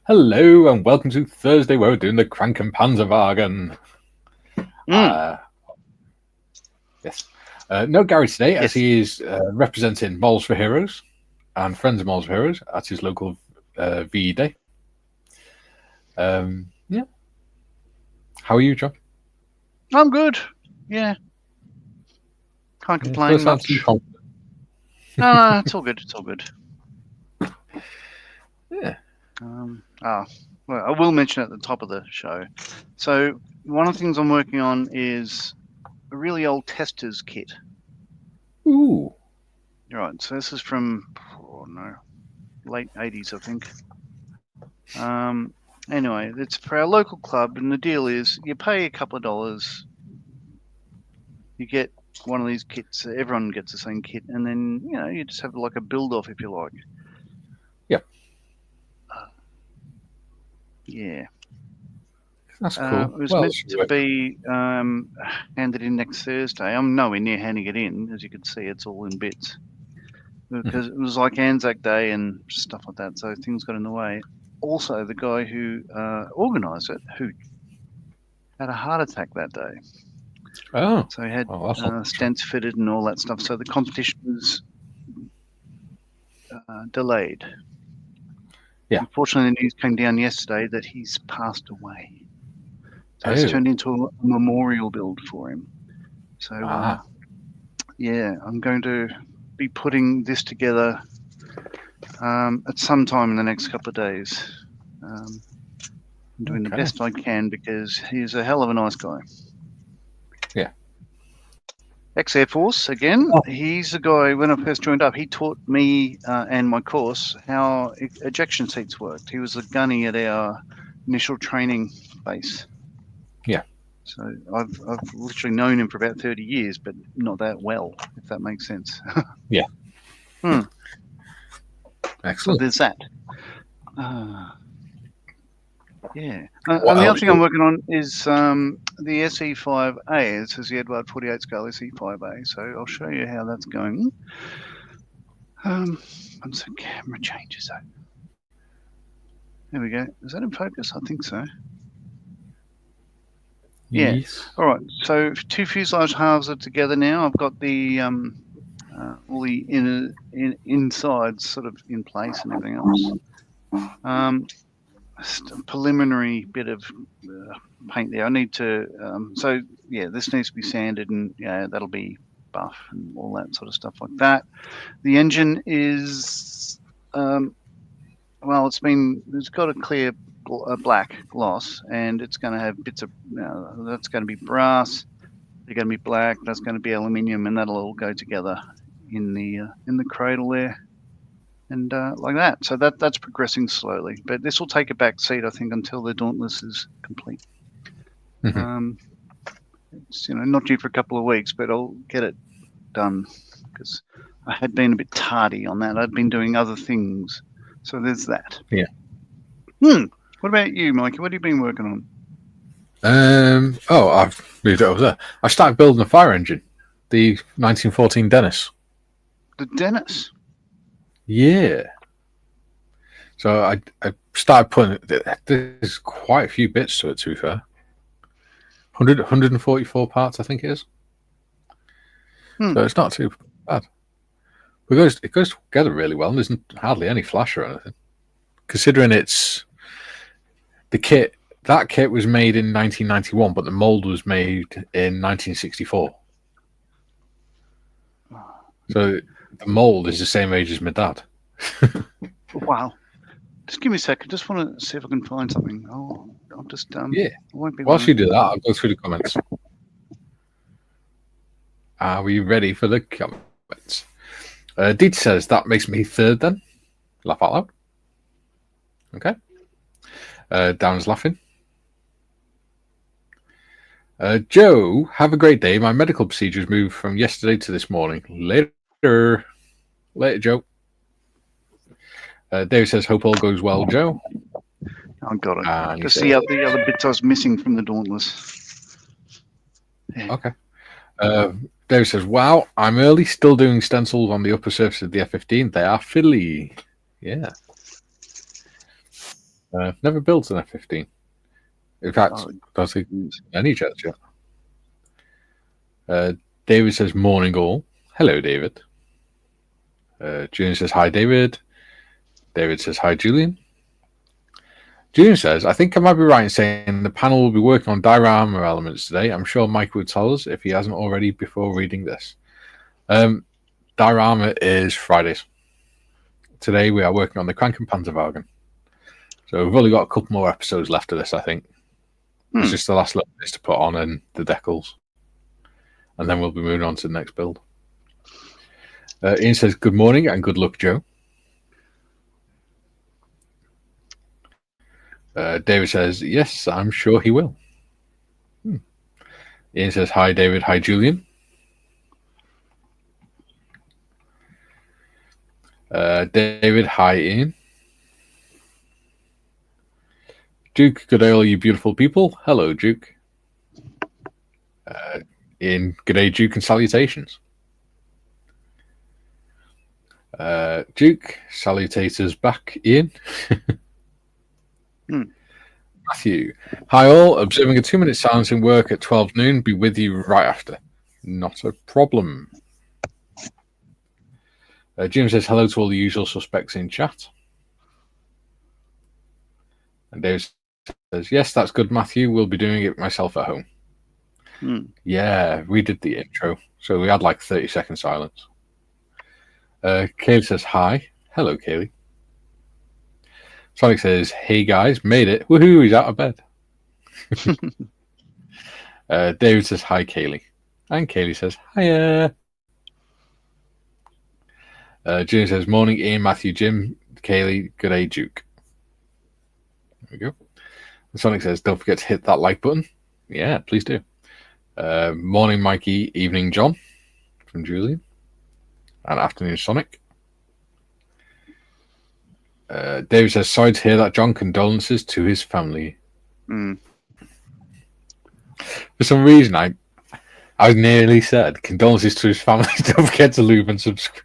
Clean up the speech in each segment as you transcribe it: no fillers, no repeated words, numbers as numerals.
Hello and welcome to Thursday where we're doing the Krankenpanzerwagen. Yes. No Gary today as he is representing Moles for Heroes and Friends of Moles for Heroes at his local VE Day. Yeah. How are you, John? I'm good. Yeah. Can't complain much. No, it's all good. It's all good. Yeah. Well, I will mention at the top of the show. So one of the things I'm working on is a really old tester's kit. Ooh. Right. So this is from late 80s, I think. Anyway, it's for our local club, and the deal is you pay a couple of dollars, you get one of these kits. Everyone gets the same kit, and then you just have like a build off if you like. Yep. Yeah. That's cool. It was meant to be handed in next Thursday. I'm nowhere near handing it in. As you can see, it's all in bits. Because it was like Anzac Day and stuff like that, so things got in the way. Also, the guy who organised it, who had a heart attack that day. Oh. So he had stents fitted and all that stuff. So the competition was delayed. Yeah. Unfortunately, the news came down yesterday that he's passed away. So it's turned into a memorial build for him. So, I'm going to be putting this together at some time in the next couple of days. I'm doing the best I can because he's a hell of a nice guy. Yeah. Ex-Air Force, again. Oh. He's the guy, when I first joined up, he taught me and my course how ejection seats worked. He was the gunny at our initial training base. Yeah. So I've literally known him for about 30 years, but not that well, if that makes sense. Yeah. Excellent. So there's that. And the other thing I'm working on is the SE5A. This is the Edward 48 scale SE5A. So I'll show you how that's going. Once the camera changes though. There we go. Is that in focus? I think so. Yeah. Yes. All right. So 2 fuselage halves are together now. I've got the all the insides sort of in place and everything else. Just a preliminary bit of paint there. I need to. This needs to be sanded, and that'll be buff and all that sort of stuff like that. The engine is it's got a clear black gloss, and it's going to have bits of that's going to be brass. They're going to be black. That's going to be aluminium, and that'll all go together in the cradle there, and like that. So that's progressing slowly, but this will take a back seat, I think, until the Dauntless is complete. It's not due for a couple of weeks, but I'll get it done because I had been a bit tardy on that. I'd been doing other things, so there's that. Yeah. What about you, Mikey? What have you been working on? I've moved it over there. I started building a fire engine, the 1914 Dennis. The Dennis? Yeah. So I started putting there's quite a few bits to it, to be fair. 144 parts, I think it is. So it's not too bad. It goes together really well, and there's hardly any flash or anything. Considering it's the kit. That kit was made in 1991, but the mold was made in 1964. So the mold is the same age as my dad. Wow. Just give me a second. Just want to see if I can find something. I'll just Whilst you do that, I'll go through the comments. Are we ready for the comments? Deed says that makes me third then. Laugh out loud. Okay. Dan's laughing. Joe, have a great day. My medical procedures moved from yesterday to this morning. Later, Joe. Dave says, hope all goes well, Joe. I got it. Just the other bits I was missing from the Dauntless. Yeah. Okay. Dave says, wow, I'm early, still doing stencils on the upper surface of the F-15. They are fiddly. Yeah. Never built an F-15. In fact, I don't think any jets yet. David says, morning all. Hello, David. Julian says, hi, David. David says, hi, Julian. Julian says, I think I might be right in saying the panel will be working on diorama elements today. I'm sure Mike would tell us if he hasn't already before reading this. Diorama is Fridays. Today we are working on the Krankenpanzerwagen. So we've only got a couple more episodes left of this, I think. It's just the last little bits to put on and the decals. And then we'll be moving on to the next build. Ian says, good morning and good luck, Joe. David says, yes, I'm sure he will. Ian says, hi, David. Hi, Julian. David, hi, Ian. Duke, good day, all you beautiful people. Hello, Duke. Ian, good day, Duke, and salutations. Duke, salutators back, Ian. Matthew, hi all, observing a 2-minute silence in work at 12 noon, be with you right after. Not a problem. Jim says hello to all the usual suspects in chat. And Dave says, yes, that's good, Matthew. We'll be doing it myself at home. Yeah, we did the intro, so we had like 30-second silence. Kaylee says hi. Hello, Kaylee. Sonic says, hey guys, made it. Woohoo, he's out of bed. David says hi, Kaylee. And Kaylee says, hiya. Jim says, morning, Ian, Matthew, Jim, Kaylee, good day, Duke. There we go. And Sonic says, don't forget to hit that like button. Yeah, please do. Morning, Mikey, evening, John, from Julian. And afternoon, Sonic. David says, sorry to hear that, John. Condolences to his family. For some reason, I nearly said condolences to his family. Don't forget to lube and subscribe.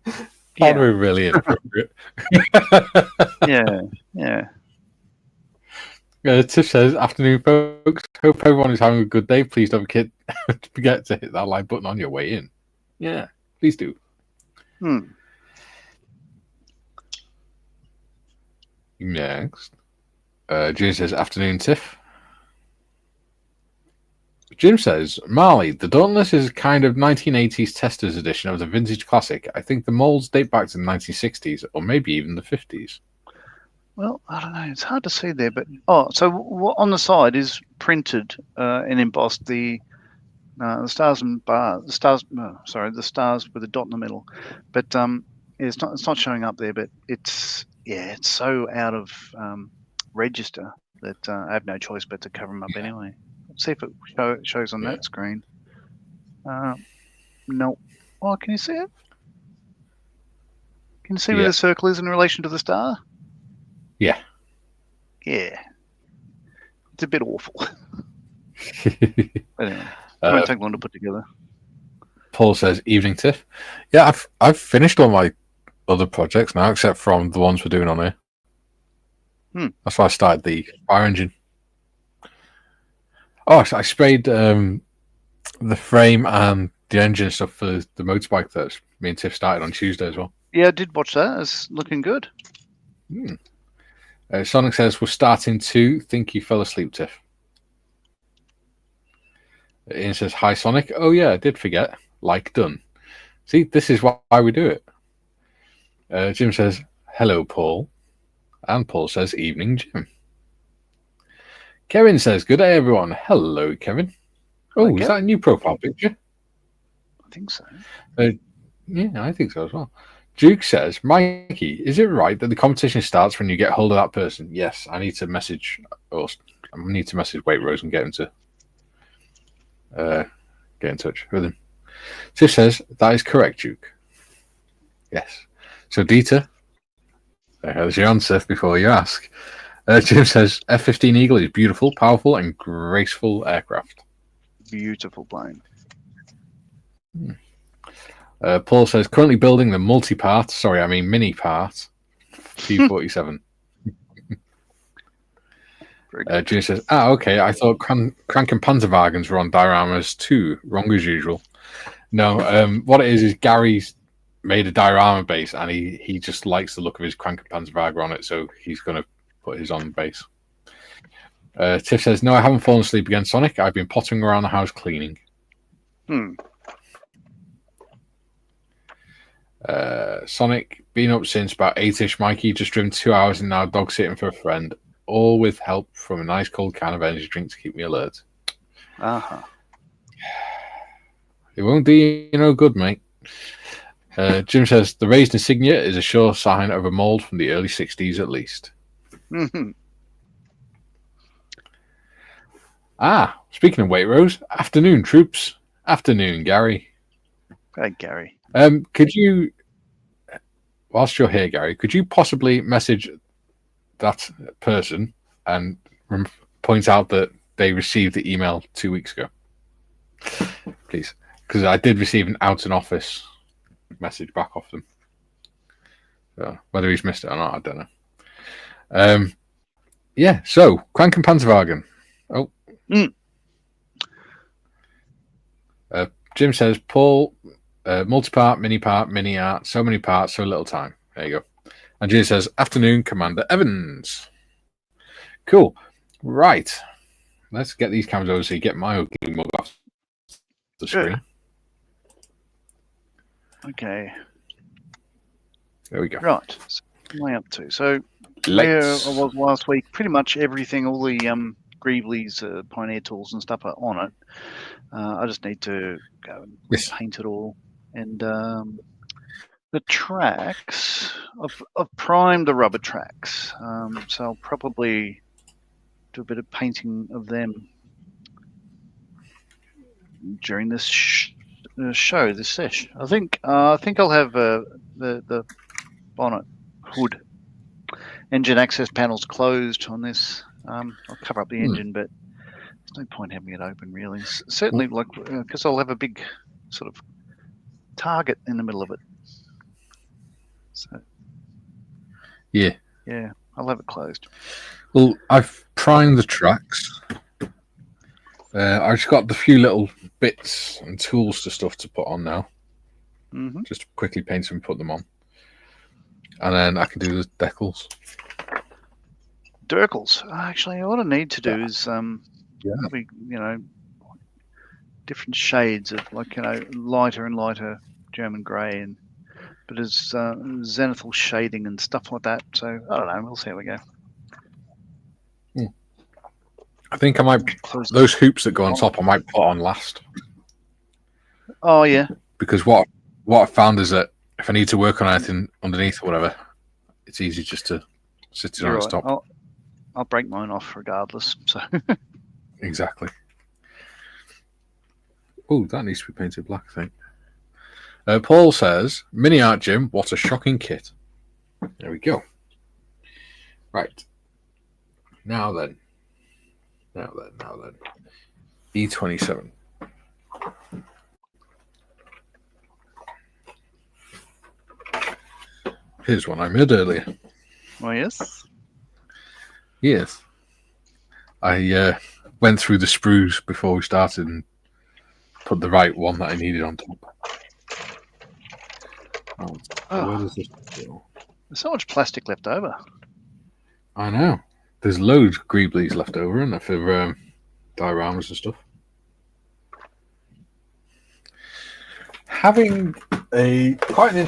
That would be really inappropriate. Yeah. Tiff says, afternoon, folks. Hope everyone is having a good day. Please don't forget to hit that like button on your way in. Yeah, please do. Next. Jim says, afternoon, Tiff. Jim says, Marley, the Dauntless is a kind of 1980s Testers edition of the vintage classic. I think the molds date back to the 1960s or maybe even the 50s. Well, I don't know. It's hard to see there, but so on the side is printed and embossed the stars and bars. The stars with a dot in the middle. But it's not showing up there. But it's so out of register that I have no choice but to cover them up anyway. Let's see if it shows on that screen. No. Oh, can you see it? Can you see where the circle is in relation to the star? Yeah. Yeah. It's a bit awful. Anyway, it won't take long to put together. Paul says, evening, Tiff. Yeah, I've finished all my other projects now, except from the ones we're doing on here. That's why I started the fire engine. Oh, I sprayed the frame and the engine stuff for the motorbike that me and Tiff started on Tuesday as well. Yeah, I did watch that. It's looking good. Sonic says, we're starting to think you fell asleep, Tiff. Ian says, hi, Sonic. Oh, yeah, I did forget. Like done. See, this is why we do it. Jim says, hello, Paul. And Paul says, evening, Jim. Kevin says, good day, everyone. Hello, Kevin. Oh, is that a new profile picture? I think so. Yeah, I think so as well. Duke says, Mikey, is it right that the competition starts when you get hold of that person? Yes, I need to message Wait Rose and get him to get in touch with him. Tiff says, that is correct, Duke. Yes. So, Dieter, there's your answer before you ask. Jim says, F-15 Eagle is beautiful, powerful, and graceful aircraft. Beautiful plane. Paul says, currently building the mini part T47. Junior says, okay, I thought Krankenpanzerwagens were on dioramas too. Wrong as usual. No, what it is Gary's made a diorama base, and he just likes the look of his Krankenpanzerwagen on it, so he's going to put his on base. Tiff says, no, I haven't fallen asleep again, Sonic. I've been pottering around the house cleaning. Sonic, been up since about 8ish. Mikey, just driven 2 hours and now dog sitting for a friend. All with help from a nice cold can of energy drink to keep me alert. It won't do you no good, mate. Jim says, the raised insignia is a sure sign of a mould from the early 60s at least. Speaking of Waitrose, afternoon, troops. Afternoon, Gary. Hey, Gary. Could you, whilst you're here, Gary, could you possibly message that person and point out that they received the email 2 weeks ago? Please. Because I did receive an out in office message back off them. So whether he's missed it or not, I don't know. Yeah, so Krankenpanzerwagen. Jim says, Paul, multi-part, mini-part, mini-art, so many parts, so little time. There you go. And Jim says, afternoon, Commander Evans. Cool. Right. Let's get these cameras over so you get my ugly mug off the screen. Okay. There we go. Right. So what am I up to? So where I was last week, pretty much everything, all the Greeblies, Pioneer tools and stuff are on it. I just need to go and paint it all. And the tracks, I've primed the rubber tracks. So I'll probably do a bit of painting of them during this show, this sesh. I think I'll have the bonnet, hood, engine access panels closed on this. I'll cover up the engine, but there's no point having it open really. Certainly, like because I'll have a big sort of target in the middle of it. So yeah, I'll have it closed. Well, I've primed the tracks. I've just got the few little bits and tools to put on now. Just quickly paint them and put them on. And then I can do the decals. Decals. Actually, what I need to do is probably, different shades of lighter and lighter German grey, and but as zenithal shading and stuff like that. So I don't know. We'll see how we go. I think I might those hoops that go on top. I might put on last. Oh yeah. Because what I found is that if I need to work on anything underneath or whatever, it's easy just to sit it on the top. I'll break mine off regardless. So exactly. Oh, that needs to be painted black, I think. Paul says, "Mini art, Jim. What a shocking kit." There we go. Right. Now then. E27. Here's one I made earlier. Oh, yes? Yes. I went through the sprues before we started and put the right one that I needed on top. Where does this go? There's so much plastic left over. I know. There's loads of Greeblies left over, and for dioramas and stuff. Having quite an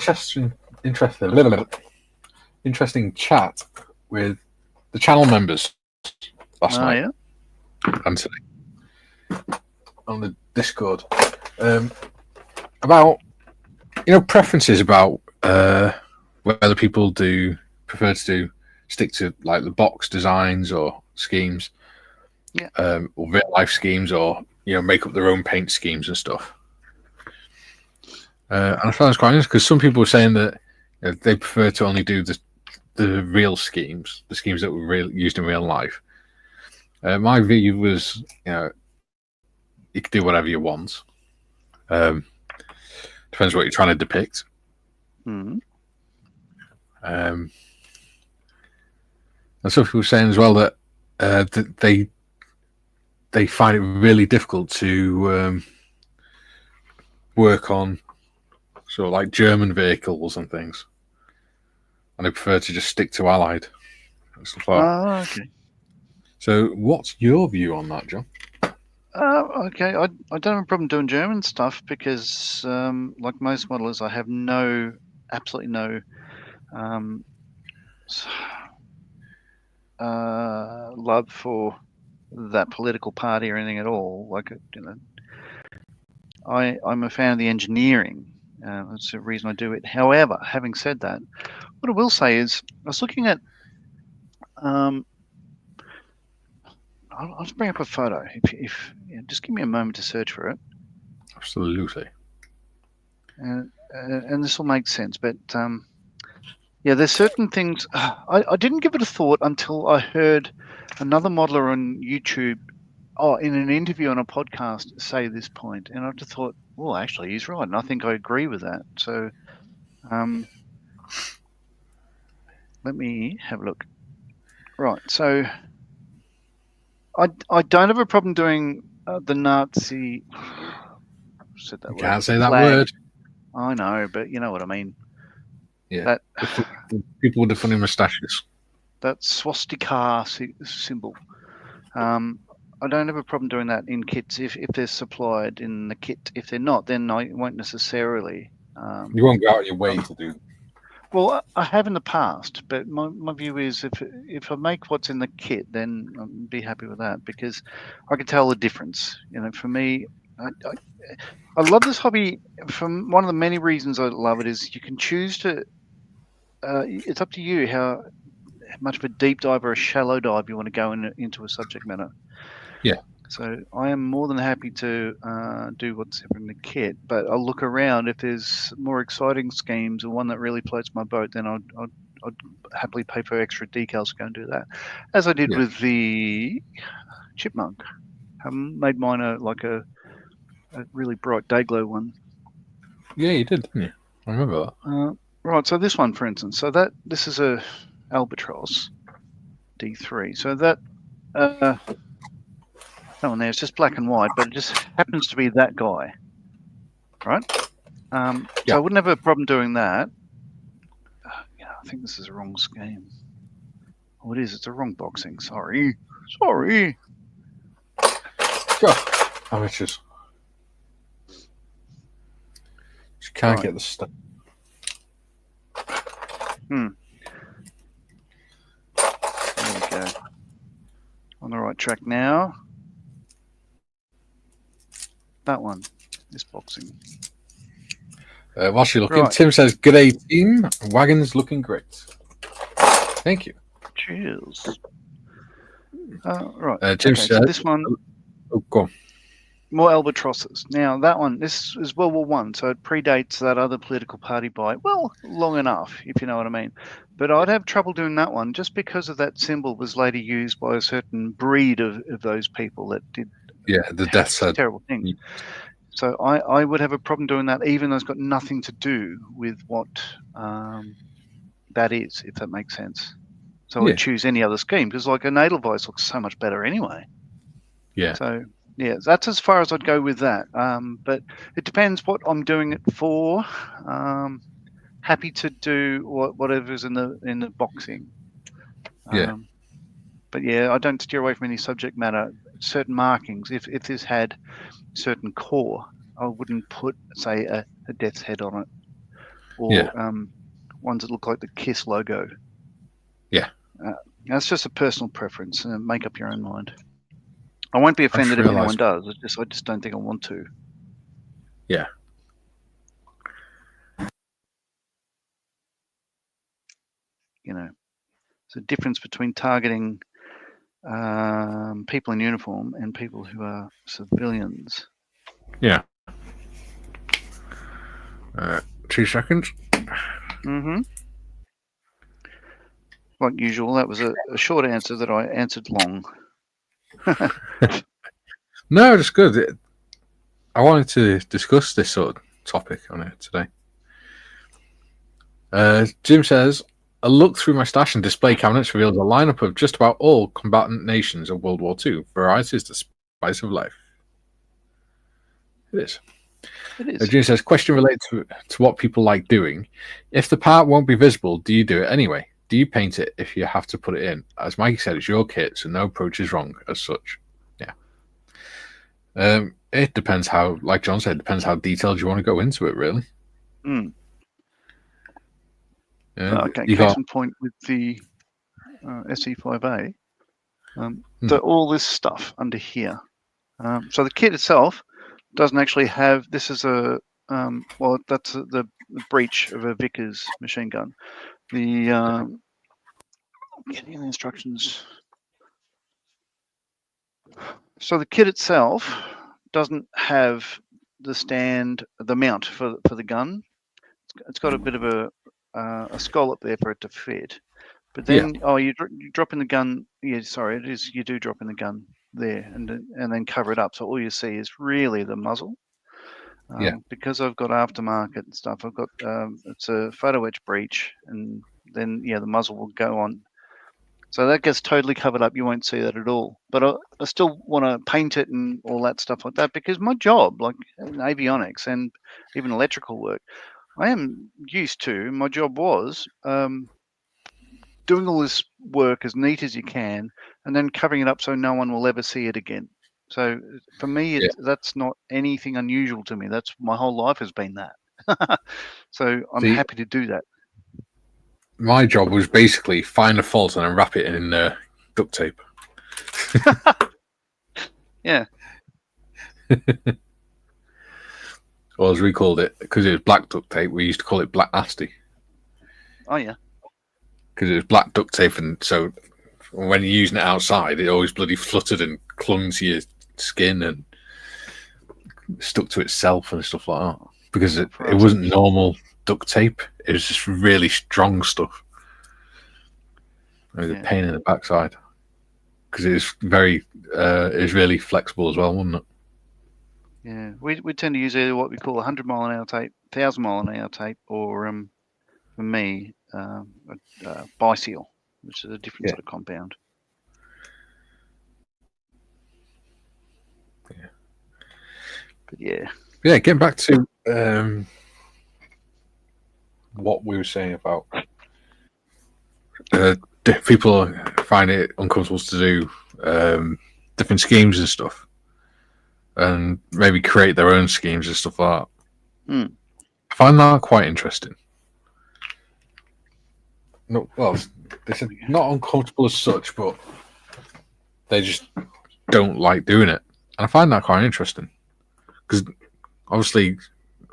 interesting chat with the channel members last night and today on the Discord about preferences about whether people prefer to stick to like the box designs or schemes, or real life schemes, or make up their own paint schemes and stuff. And I found this quite interesting because some people were saying that they prefer to only do the real schemes, the schemes that were used in real life. My view was, you could do whatever you want. Depends what you're trying to depict. And some people were saying as well that they find it really difficult to work on sort of like German vehicles and things, and they prefer to just stick to Allied and stuff like that. Oh, okay. So, what's your view on that, John? Okay, I don't have a problem doing German stuff because, like most modelers, I have absolutely no love for that political party or anything at all. Like, I'm a fan of the engineering. That's the reason I do it. However, having said that, what I will say is I was looking at. I'll just bring up a photo. If just give me a moment to search for it. Absolutely. And this will make sense, but yeah, there's certain things. I didn't give it a thought until I heard another modeler on YouTube, in an interview on a podcast, say this point, and I just thought, well, actually, he's right, and I think I agree with that. So, let me have a look. Right, so I don't have a problem doing the Nazi. Said that You word. can't say that flag. word. I know, but you know what I mean. Yeah. The people with the funny moustaches. That swastika symbol. I don't have a problem doing that in kits if they're supplied in the kit. If they're not, then I won't necessarily. You won't go out of your way to do. Well, I have in the past, but my view is if I make what's in the kit, then I'll be happy with that because I can tell the difference. For me, I love this hobby. From one of the many reasons I love it is you can choose to. It's up to you how much of a deep dive or a shallow dive you want to go into a subject matter. Yeah. So I am more than happy to do what's in the kit, but I'll look around. If there's more exciting schemes or one that really floats my boat, then I'd happily pay for extra decals to go and do that, as I did with the Chipmunk. I made mine a really bright day glow one. Yeah, you did, didn't you? I remember that. Right, so this one, for instance, this is a Albatross D3. So that one there is just black and white, but it just happens to be that guy, right? So I wouldn't have a problem doing that. I think this is a wrong scheme. Oh, it is. It's a wrong boxing. Sorry. Amateurs. Just can't get the stuff. There we go. On the right track now. That one is boxing. Whilst you're looking, Tim says, "G'day team, wagon's looking great." Thank you. Cheers. Right. Tim says, so this one. Oh, go on. More albatrosses. Now that one, this is World War One, so it predates that other political party by long enough, if you know what I mean. But I'd have trouble doing that one just because of that symbol was later used by a certain breed of those people that did. Yeah, the death's head. Terrible thing. So I would have a problem doing that, even though it's got nothing to do with what that is, if that makes sense. So I'd choose any other scheme because, like, a Nadelweiss looks so much better anyway. Yeah. So yeah, that's as far as I'd go with that. But it depends what I'm doing it for. Happy to do whatever's in the boxing. But yeah, I don't steer away from any subject matter. Certain markings. If this had certain core, I wouldn't put, say, a death's head on it, or ones that look like the KISS logo. Yeah. That's just a personal preference. Make up your own mind. I won't be offended if anyone does. I just don't think I want to. Yeah. There's a difference between targeting people in uniform and people who are civilians. Yeah. 2 seconds. Mm-hmm. Like usual, that was a short answer that I answered long. No, it's good. I wanted to discuss this sort of topic on it today. Jim says, A look through my stash and display cabinets reveals a lineup of just about all combatant nations of World War II. Variety is the spice of life. It is. It is. June says, question related to what people like doing. If the part won't be visible, do you do it anyway? Do you paint it if you have to put it in? As Mikey said, it's your kit, so no approach is wrong as such. Yeah. It depends how, like John said, it depends how detailed you want to go into it, really. Okay, case in point with the SE5A, all this stuff under here. So the kit itself doesn't actually have, this is a, that's the breech of a Vickers machine gun. Getting the instructions. So the kit itself doesn't have the mount for the gun. It's got a bit of a scallop there for it to fit. But then, you drop in the gun. Yeah, sorry, it is. You do drop in the gun there, and then cover it up. So all you see is really the muzzle. Because I've got aftermarket and stuff. I've got it's a photo etch breech, and then the muzzle will go on. So that gets totally covered up. You won't see that at all. But I still want to paint it and all that stuff like that, because my job, like avionics and even electrical work, I am used to. My job was doing all this work as neat as you can, and then covering it up so no one will ever see it again. So for me, that's not anything unusual to me. That's my whole life has been that. So I'm happy to do that. My job was basically find a fault and then wrap it in duct tape. Yeah. Or as we called it, because it was black duct tape, we used to call it black nasty. Oh, yeah. Because it was black duct tape, and so when you're using it outside, it always bloody fluttered and clung to your skin and stuck to itself and stuff like that. Because it wasn't normal duct tape, it was just really strong stuff. It was a pain in the backside. Because it was really flexible as well, wasn't it? Yeah, we tend to use either what we call 100 mile an hour tape, 1,000 mile an hour tape, or for me, biseal, which is a different sort of compound. Yeah. But yeah. Yeah, getting back to what we were saying about people find it uncomfortable to do different schemes and stuff, and maybe create their own schemes and stuff like that. I find that quite interesting. No, well, they said not uncomfortable as such, but they just don't like doing it, and I find that quite interesting because obviously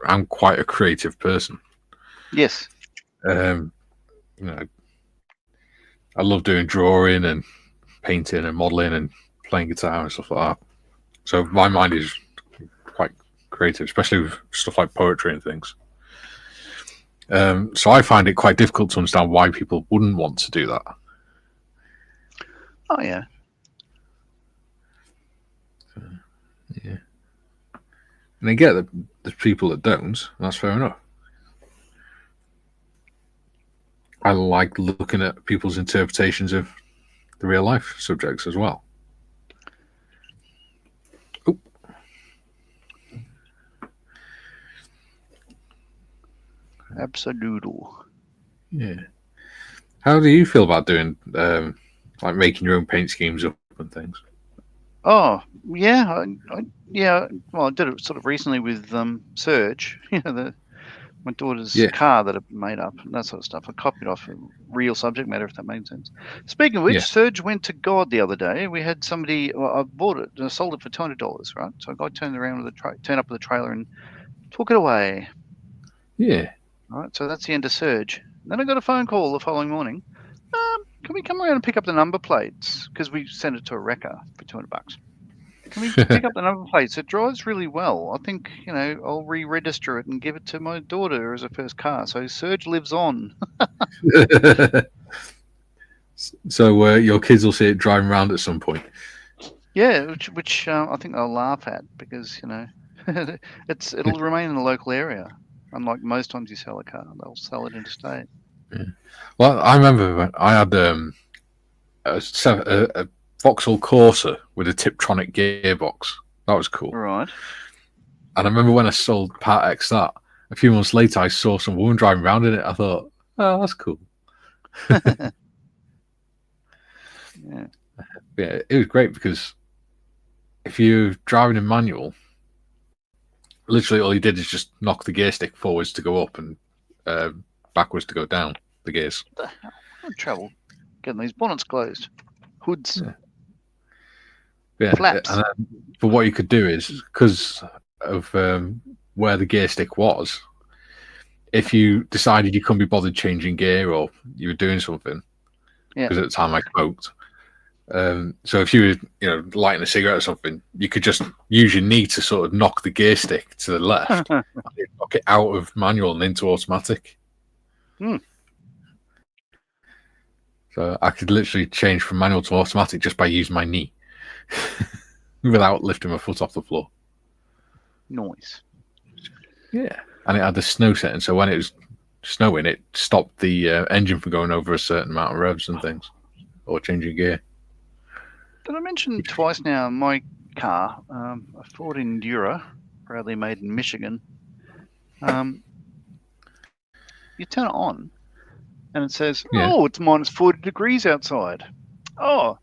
I'm quite a creative person. Yes. I love doing drawing and painting and modelling and playing guitar and stuff like that. So my mind is quite creative, especially with stuff like poetry and things. So I find it quite difficult to understand why people wouldn't want to do that. Oh, yeah. Yeah. And I get that there's people that don't, and that's fair enough. I like looking at people's interpretations of the real life subjects as well. Oop. Absolutely. Yeah. How do you feel about doing like making your own paint schemes up and things? Oh, yeah. Well, I did it sort of recently with Surge, my daughter's car that I made up and that sort of stuff. I copied off a real subject matter, if that made sense. Speaking of which, Surge went to God the other day. We had somebody, I bought it and I sold it for $200, right? So a guy turned up with a trailer and took it away. Yeah. All right, so that's the end of Surge. Then I got a phone call the following morning. Can we come around and pick up the number plates? Because we sent it to a wrecker for $200. Can we pick up the number plates? It drives really well. I think, I'll re-register it and give it to my daughter as a first car. So Surge lives on. So your kids will see it driving around at some point. Yeah, which I think they'll laugh at because, it'll remain in the local area. Unlike most times you sell a car, they'll sell it interstate. Well, I remember when I had a Vauxhall Corsa with a Tiptronic gearbox. That was cool. Right. And I remember when I sold Part X that, a few months later, I saw some woman driving around in it. I thought, oh, that's cool. Yeah. Yeah, it was great because if you're driving in manual, literally all you did is just knock the gear stick forwards to go up and backwards to go down the gears. What the hell? I'm in trouble getting these bonnets closed. Hoods. Yeah. Flaps. And but what you could do is, because of where the gear stick was, if you decided you couldn't be bothered changing gear or you were doing something, because at the time I smoked, so if you were, lighting a cigarette or something, you could just use your knee to sort of knock the gear stick to the left, and knock it out of manual and into automatic. So I could literally change from manual to automatic just by using my knee, without lifting my foot off the floor. Nice. Yeah, and it had the snow setting, so when it was snowing, it stopped the engine from going over a certain amount of revs and things, or changing gear. Did I mention twice now my car, a Ford Endura, proudly made in Michigan? You turn it on, and it says, "Oh, it's minus 40 degrees outside. Oh,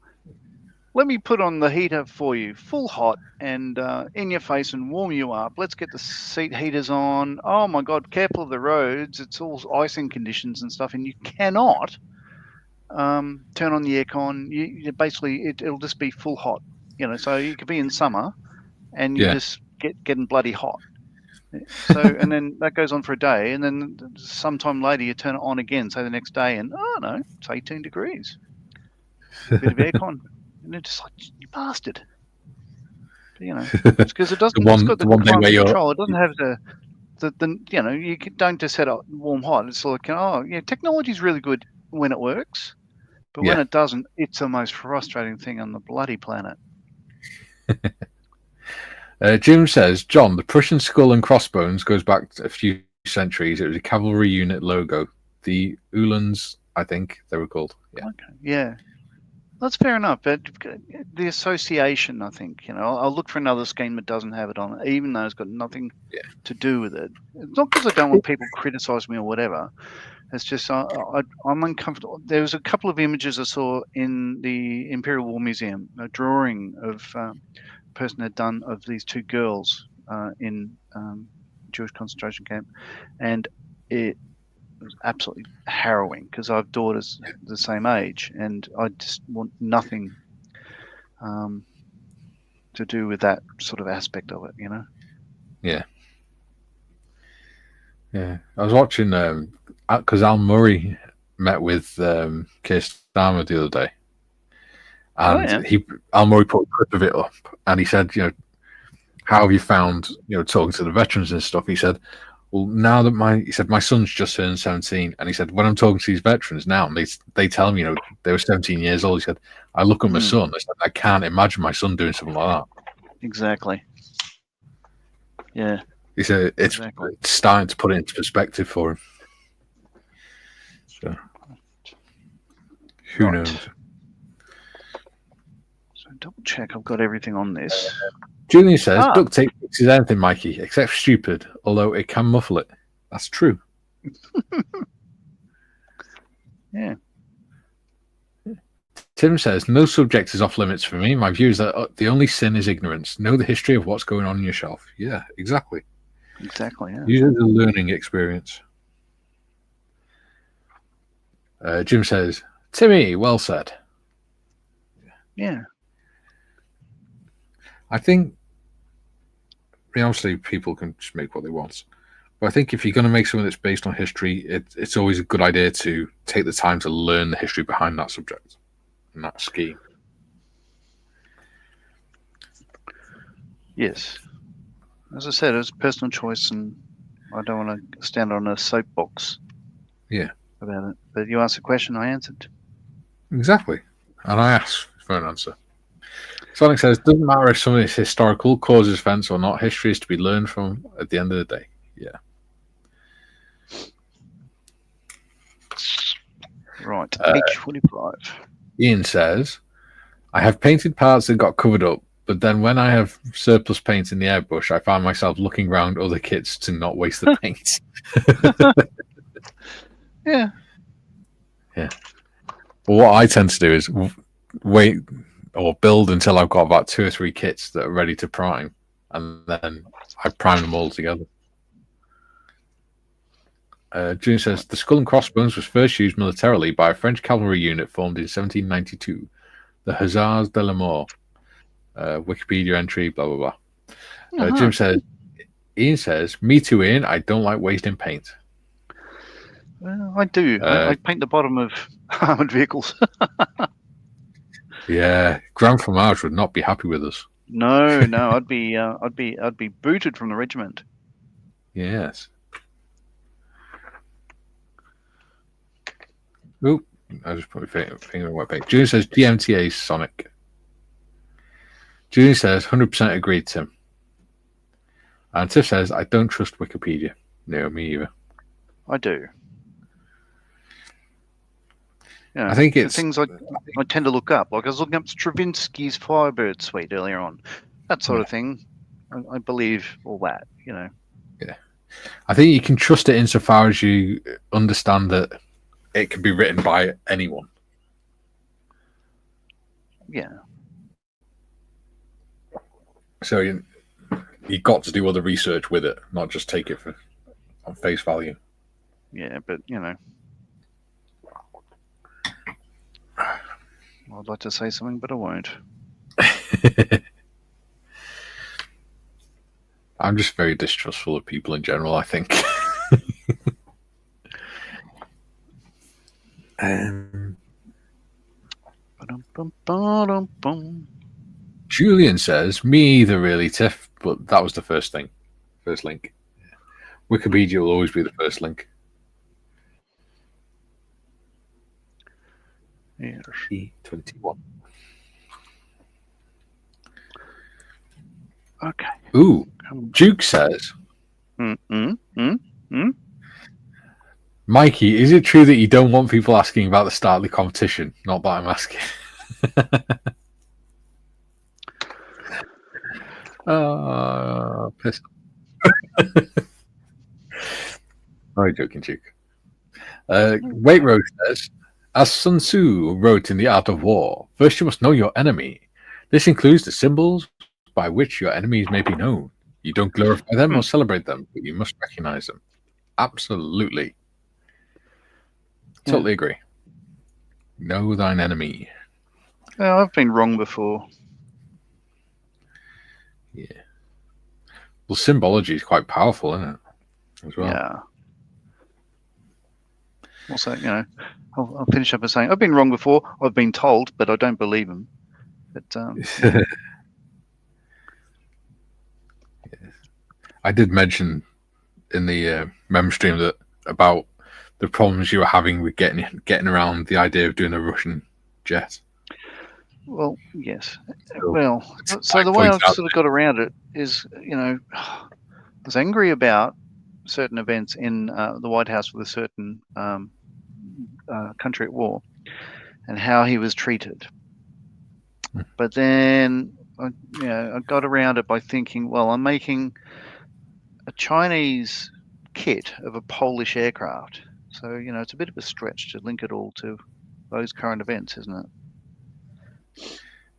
let me put on the heater for you, full hot and in your face and warm you up. Let's get the seat heaters on. Oh my God, careful of the roads. It's all icing conditions and stuff, and you cannot turn on the aircon. You basically, it'll just be full hot. So you could be in summer, and you just getting bloody hot. So, and then that goes on for a day, and then sometime later you turn it on again, say the next day, and no, it's 18 degrees. A bit of aircon. And they're just like, you bastard. But, it's because it doesn't. It's got the climate control. It doesn't have the you don't just set up warm hot. It's like, technology's really good when it works, but when it doesn't, it's the most frustrating thing on the bloody planet. Jim says, John, the Prussian skull and crossbones goes back a few centuries. It was a cavalry unit logo. The Uhlans, I think they were called. Yeah. Okay. Yeah. That's fair enough, but the association, I think, I'll look for another scheme that doesn't have it on it, even though it's got nothing to do with it. It's not because I don't want people to criticise me or whatever. It's just I'm uncomfortable. There was a couple of images I saw in the Imperial War Museum, a drawing of a person had done of these two girls in Jewish concentration camp, and it was absolutely harrowing because I have daughters the same age, and I just want nothing to do with that sort of aspect of it, Yeah. I was watching because Al Murray met with Keir Starmer the other day, and Al Murray put a clip of it up, and he said, how have you found talking to the veterans and stuff? He said, well, now that my son's just turned 17, and he said, when I'm talking to these veterans now, and they tell me, they were 17 years old, he said, I look at my son, I said, I can't imagine my son doing something like that. Exactly. Yeah. He said it's starting to put it into perspective for him. So, who knows? So double check I've got everything on this. Julian says, duct tape fixes anything, Mikey, except stupid, although it can muffle it. That's true. Yeah. Tim says, no subject is off limits for me. My view is that the only sin is ignorance. Know the history of what's going on in your shelf. Yeah, exactly. Exactly, yeah. Use it as a learning experience. Jim says, Timmy, well said. Yeah. I think, obviously, people can just make what they want. But I think if you're going to make something that's based on history, it's always a good idea to take the time to learn the history behind that subject and that scheme. Yes. As I said, it's a personal choice, and I don't want to stand on a soapbox about it. But you asked a question, I answered. Exactly. And I asked for an answer. Sonic says, doesn't matter if something is historical, causes offense or not, history is to be learned from at the end of the day. Yeah. page 45. Ian says, I have painted parts that got covered up, but then when I have surplus paint in the airbrush, I find myself looking around other kits to not waste the paint. Yeah. Yeah. Well, what I tend to do is wait or build until I've got about 2 or 3 kits that are ready to prime, and then I prime them all together. June says, the skull and crossbones was first used militarily by a French cavalry unit formed in 1792, the Hussars de la Mort. Wikipedia entry, blah, blah, blah. Jim says, Ian says, me too, Ian, I don't like wasting paint. Well, I do. I paint the bottom of armored vehicles. Yeah, Grand Fromage would not be happy with us. No, I'd be booted from the regiment. Yes. Oop, I just put my finger on my page. June says GMTA Sonic. June says 100% agree, Tim. And Tiff says I don't trust Wikipedia. No, me either. I do. Yeah, I think it's things I tend to look up. Like I was looking up Stravinsky's Firebird Suite earlier on. That sort of thing. I believe all that, Yeah. I think you can trust it insofar as you understand that it can be written by anyone. Yeah. So you got to do other research with it, not just take it on face value. Yeah, but I'd like to say something, but I won't. I'm just very distrustful of people in general, I think. Julian says, me either really, Tiff, but that was the first link. Wikipedia will always be the first link. Yes. E21. Okay. Ooh, Duke says, Mikey, is it true that you don't want people asking about the start of the competition? Not that I'm asking. Piss. Very joking, Duke. Waitrose says, as Sun Tzu wrote in The Art of War, first you must know your enemy. This includes the symbols by which your enemies may be known. You don't glorify them or celebrate them, but you must recognize them. Absolutely. Totally agree. Know thine enemy. Well, I've been wrong before. Yeah. Well, symbology is quite powerful, isn't it? As well. Yeah. Also, I'll finish up by saying I've been wrong before. I've been told, but I don't believe them. But I did mention in the mem stream that about the problems you were having with getting around the idea of doing a Russian jet. Well, yes. So the way I've sort of got around it is, I was angry about certain events in the White House with a certain country at war and how he was treated. But then I got around it by thinking, well, I'm making a Chinese kit of a Polish aircraft. So, it's a bit of a stretch to link it all to those current events, isn't it?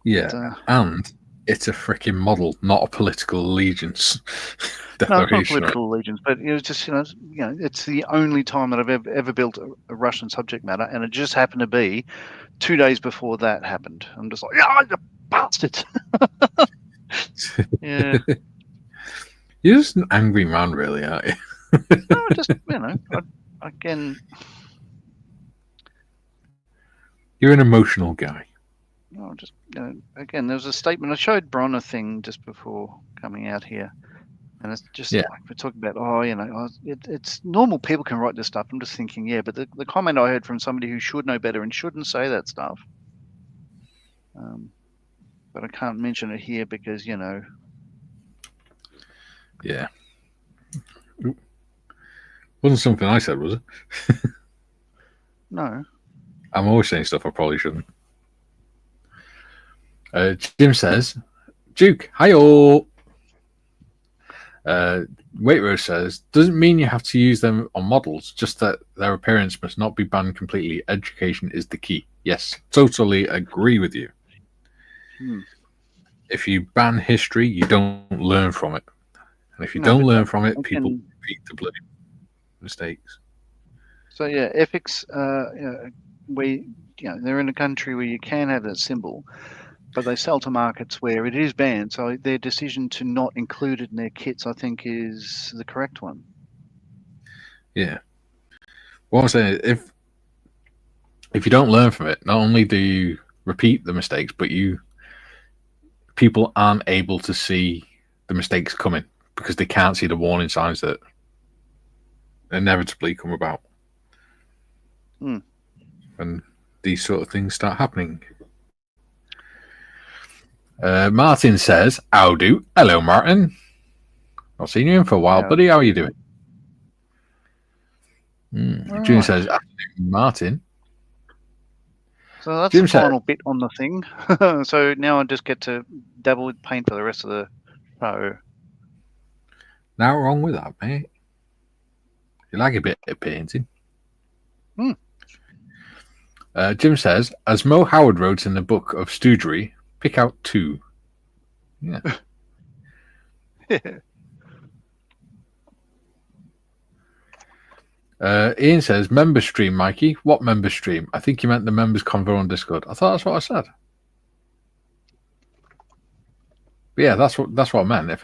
Yeah, and it's a freaking model, not a political allegiance. No, it's not political allegiance, but it was just, it's the only time that I've ever built a Russian subject matter, and it just happened to be 2 days before that happened. I'm just like, yeah, you bastards! Yeah. You're just an angry man, really, aren't you? No, just, again... You're an emotional guy. No, just, again, there was a statement. I showed Bron a thing just before coming out here. And it's just like we're talking about, it's normal people can write this stuff. I'm just thinking, but the comment I heard from somebody who should know better and shouldn't say that stuff. But I can't mention it here because, Yeah. Wasn't something I said, was it? No. I'm always saying stuff I probably shouldn't. Jim says, Duke, hi-oh. Waitrose says, doesn't mean you have to use them on models, just that their appearance must not be banned completely. Education is the key. Yes, totally agree with you. If you ban history, you don't learn from it. And if you don't learn from it, people repeat the bloody mistakes. So yeah, ethics, they're in a country where you can have that symbol, but they sell to markets where it is banned. So their decision to not include it in their kits, I think, is the correct one. Yeah. What I'm saying is, if you don't learn from it, not only do you repeat the mistakes, but people aren't able to see the mistakes coming because they can't see the warning signs that inevitably come about. And these sort of things start happening. Martin says, "How do? Hello, Martin. Not seen you in for a while, buddy. How are you doing?" June says, "Afternoon, Martin." So that's the final bit on the thing. So now I just get to dabble with paint for the rest of the show. Nothing wrong with that, mate. You like a bit of painting. Jim says, as Mo Howard wrote in the book of Stoogery, pick out 2. Yeah. Ian says, member stream, Mikey. What member stream? I think you meant the members convo on Discord. I thought that's what I said. But yeah, that's what I meant. If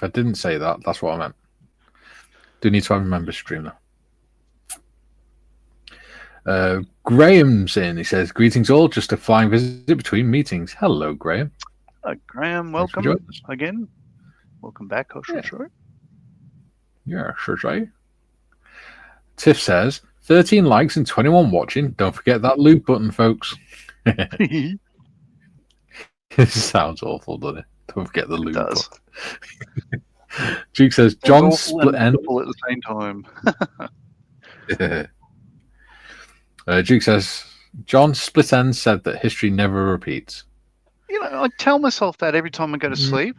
I didn't say that, that's what I meant. Do need to have a member stream now. Graham's in. He says, greetings all, just a flying visit between meetings. Hello, Graham. Graham, welcome again. Welcome back, I should say. Yeah, sure. Tiff says, 13 likes and 21 watching. Don't forget that loop button, folks. It sounds awful, doesn't it? Don't forget the loop button. Duke says, John split end at the same time. Duke says, John split end said that history never repeats. I tell myself that every time I go to sleep.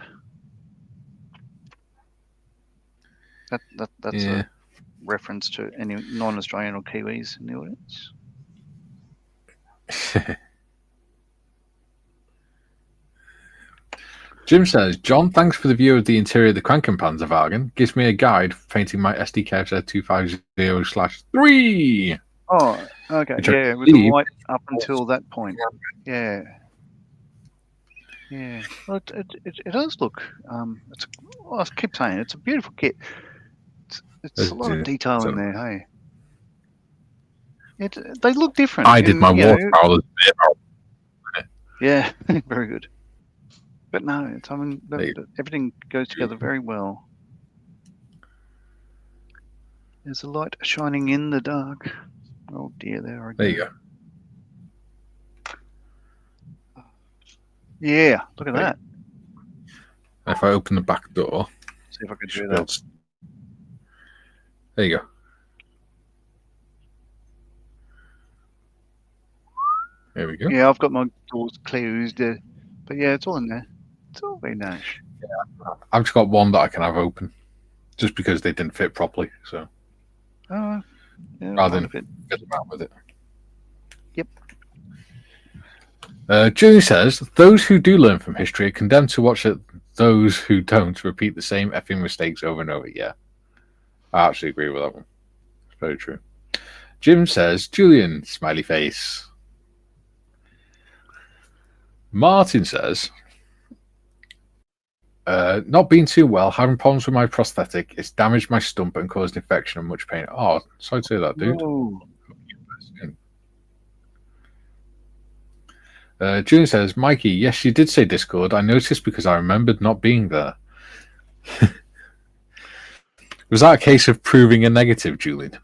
That's a reference to any non-Australian or Kiwis in the audience. Jim says, John, thanks for the view of the interior of the Krankenpanzerwagen. Gives me a guide for painting my Sd.Kfz 250/3. Oh, okay. Yeah, with the white up until that point. Yeah. Yeah. Well, it does look. I keep saying it's a beautiful kit. It's a lot of detail in there, hey. They look different. I did my watercolor. Yeah, very good. But no, everything goes together very well. There's a light shining in the dark. Oh dear, there you go. Yeah, look at that. If I open the back door, see if I can do that. There you go. There we go. Yeah, I've got my doors closed, but yeah, it's all in there. It's all very nice. Yeah, I've just got one that I can have open, just because they didn't fit properly. So, rather than get around with it. Yep. Julie says, those who do learn from history are condemned to watch it. Those who don't repeat the same effing mistakes over and over. Yeah, I actually agree with that one. It's very true. Jim says, Julian, smiley face. Martin says, not being too well, having problems with my prosthetic. It's damaged my stump and caused infection and much pain. Oh, sorry to hear that, dude. Julian says, Mikey, yes, you did say Discord. I noticed because I remembered not being there. Was that a case of proving a negative, Julian?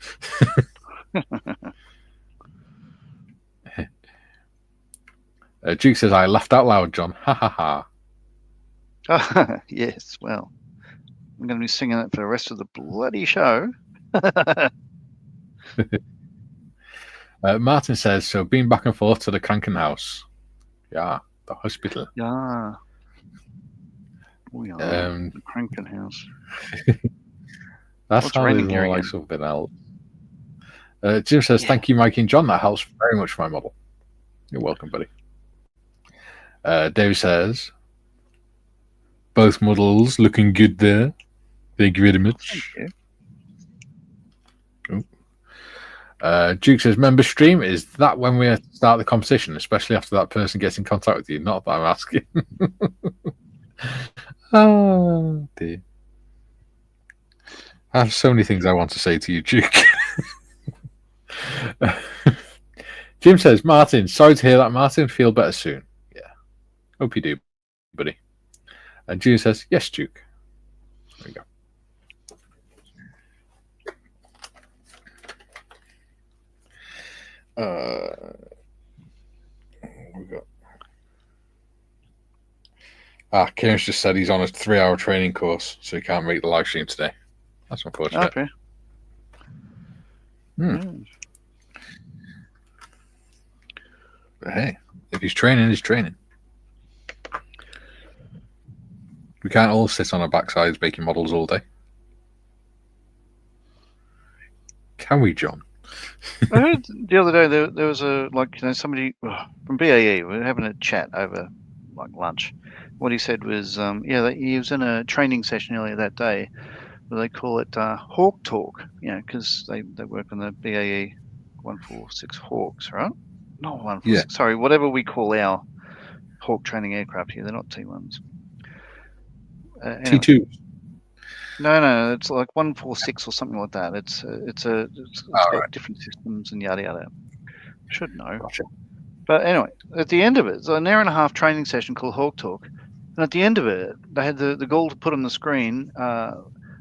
Duke says, I laughed out loud, John. Ha ha ha. Yes, well, I'm going to be singing that for the rest of the bloody show. Martin says, so been back and forth to the Krankenhaus. Yeah, the hospital. Yeah. Oh, yeah. The Krankenhaus. That sounded more like something else. Jim says, thank you, Mikey and John. That helps very much for my model. You're welcome, buddy. Dave says, both models looking good there. Thank you very much. Thank you. Duke says, member stream, is that when we start the competition, especially after that person gets in contact with you? Not that I'm asking. Oh, dear. I have so many things I want to say to you, Duke. Jim says, Martin, sorry to hear that, Martin. Feel better soon. Yeah. Hope you do, buddy. And June says, yes, Duke. There we go. We got. Kieran's just said he's on a 3-hour training course, so he can't make the live stream today. That's unfortunate. Okay. But hey, if he's training, he's training. We can't all sit on our backsides making models all day. Can we, John? I heard the other day there was somebody from BAE. We were having a chat over lunch. What he said was, he was in a training session earlier that day. Where they call it Hawk Talk, because they work on the BAE 146 Hawks, right? Not 146. Sorry, whatever we call our Hawk training aircraft here. They're not T1s. Anyway. T2. No, it's like 146 or something like that. It's got different systems and yada yada. I should know. Gotcha. But anyway, at the end of it, it's an hour and a half training session called Hawk Talk, and at the end of it, they had the goal to put on the screen.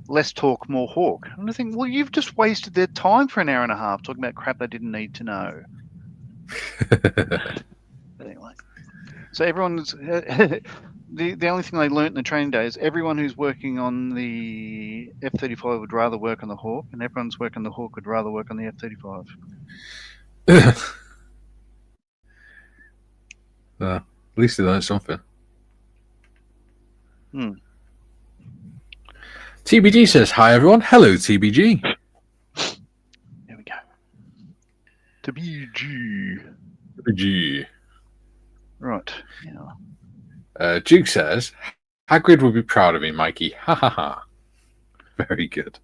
Less talk, more hawk. And I think, well, you've just wasted their time for an hour and a half talking about crap they didn't need to know. Anyway, so everyone's the only thing they learnt in the training day is everyone who's working on the F-35 would rather work on the Hawk, and everyone's working the Hawk would rather work on the F-35. At least they learned something. TBG says, hi, everyone. Hello, TBG. There we go. TBG. Right. Yeah. Duke says, Hagrid would be proud of me, Mikey. Ha ha ha. Very good.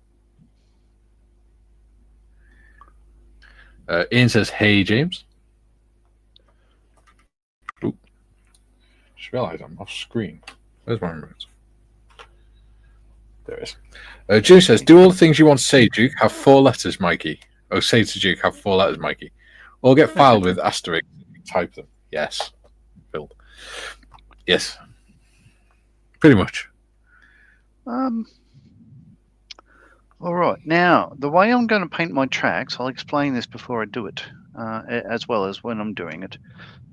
Ian says, hey, James. Oop. Just realised I'm off screen. Where's my remote? There it is. Duke says, do all the things you want to say, Duke. Have 4 letters, Mikey. Oh, say to Duke, have 4 letters, Mikey. Or get filed with asterisk. Type them. Yes. Filled. Yes. Pretty much. All right. Now, the way I'm going to paint my tracks, I'll explain this before I do it, as well as when I'm doing it.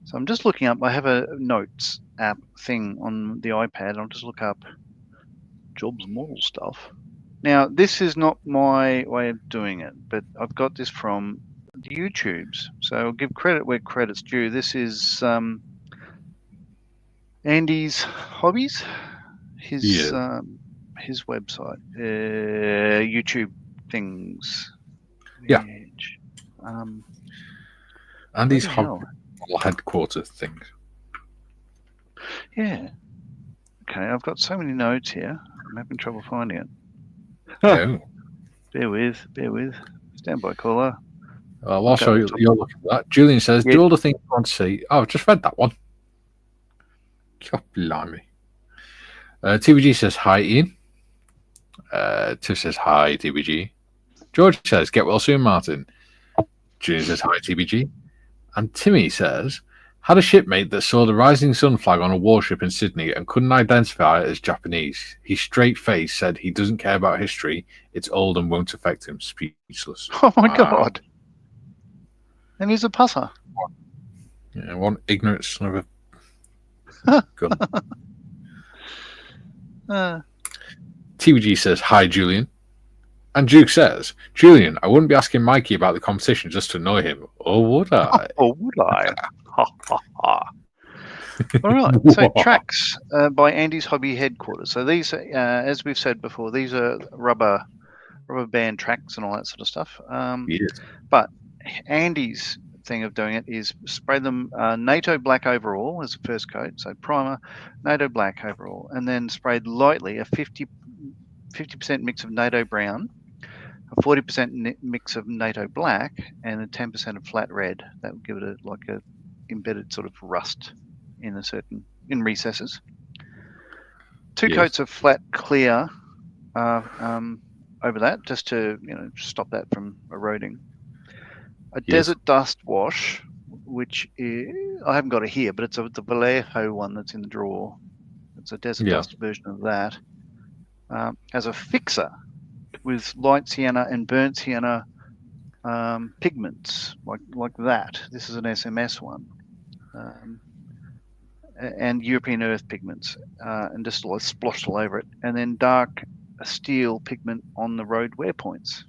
So I'm just looking up. I have a notes app thing on the iPad. I'll just look up jobs model stuff. Now, this is not my way of doing it, but I've got this from the YouTubes. So I'll give credit where credit's due. This is Andy's hobbies, his website, YouTube things. Yeah. Andy's hobby headquarters things. Yeah. Okay, I've got so many notes here. I'm having trouble finding it. Oh. Bear with. Stand by, caller. I'll show you. You're looking at that. Julian says, do all the things you want to see. Oh, I've just read that one. God blimey. TBG says, hi, Ian. Tiff says, hi, TBG. George says, get well soon, Martin. Julian says, hi, TBG. And Timmy says, had a shipmate that saw the Rising Sun flag on a warship in Sydney and couldn't identify it as Japanese. He straight-faced said he doesn't care about history. It's old and won't affect him. Speechless. Oh, my God. And he's a pusser. Yeah, one ignorant son of a gun. TBG says, hi, Julian. And Duke says, Julian, I wouldn't be asking Mikey about the competition just to annoy him, or would I? Or would I? Ha ha ha. All right. So tracks by Andy's Hobby Headquarters. So these, as we've said before, these are rubber band tracks and all that sort of stuff. Yes. But Andy's thing of doing it is spray them NATO black overall as the first coat. So primer, NATO black overall, and then sprayed lightly a 50% mix of NATO brown, a 40% mix of NATO black, and a 10% of flat red. That would give it a embedded sort of rust in recesses. Two coats of flat clear over that, just to stop that from eroding. A desert dust wash, which I haven't got it here, but it's the Vallejo one that's in the drawer. It's a desert dust version of that. As a fixer with light sienna and burnt sienna pigments like that. This is an SMS one. And European earth pigments, and just sploshed all over it. And then dark steel pigment on the road wear points.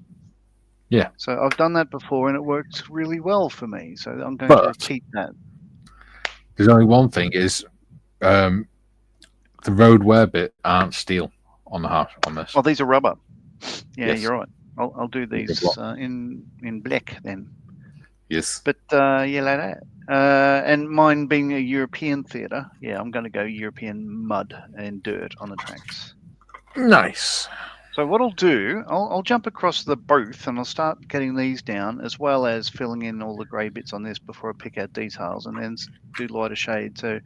Yeah. So I've done that before, and it works really well for me. So I'm going to keep that. There's only one thing: is the road wear bit aren't steel on the house on this. Oh, these are rubber. Yeah, you're right. I'll do these in black then. Yes. But like that. And mine being a European theatre, I'm going to go European mud and dirt on the tracks. Nice. So what I'll do, I'll jump across the booth and I'll start getting these down, as well as filling in all the grey bits on this before I pick out details, and then do lighter shade. So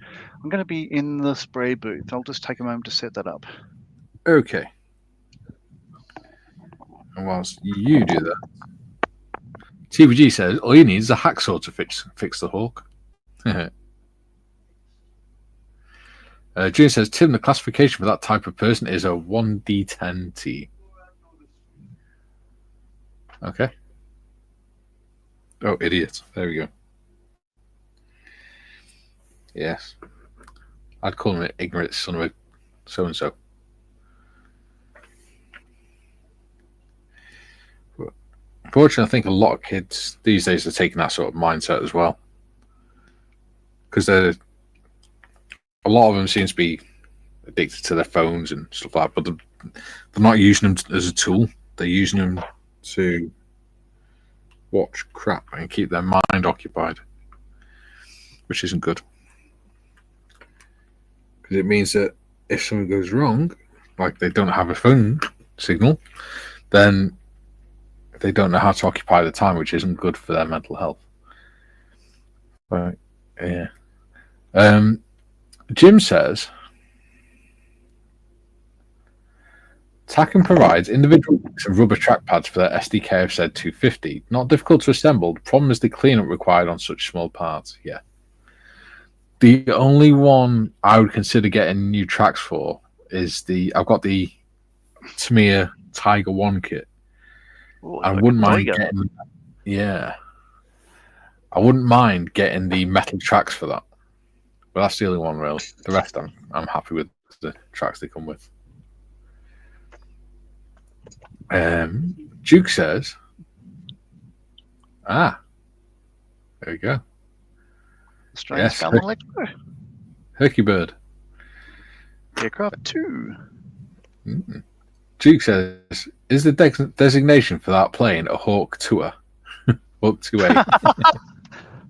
I'm going to be in the spray booth. I'll just take a moment to set that up. Okay. And whilst you do that, TVG says all you need is a hacksaw to fix the Hawk. June says, Tim, the classification for that type of person is a 1D10T. Okay. Oh, idiot. There we go. Yes. I'd call him an ignorant son of a so-and-so. Unfortunately, I think a lot of kids these days are taking that sort of mindset as well. Because a lot of them seem to be addicted to their phones and stuff like that, but they're not using them as a tool. They're using them to watch crap and keep their mind occupied, which isn't good. Because it means that if something goes wrong, like they don't have a phone signal, then they don't know how to occupy the time, which isn't good for their mental health. Right. Yeah. Jim says, Tacken provides individual packs of rubber track pads for their Sd.Kfz 250. Not difficult to assemble. The problem is the cleanup required on such small parts. Yeah. The only one I would consider getting new tracks for is I've got the Tamiya Tiger 1 kit. Ooh, I wouldn't mind getting, I wouldn't mind getting the metal tracks for that. But that's the only one, really. The rest, I'm happy with the tracks they come with. Duke says, there we go. Strange Gun Electro. Herky Bird. Aircraft 2. Mm-hmm. Duke says, is the designation for that plane a Hawk Tour? Hawk 2A.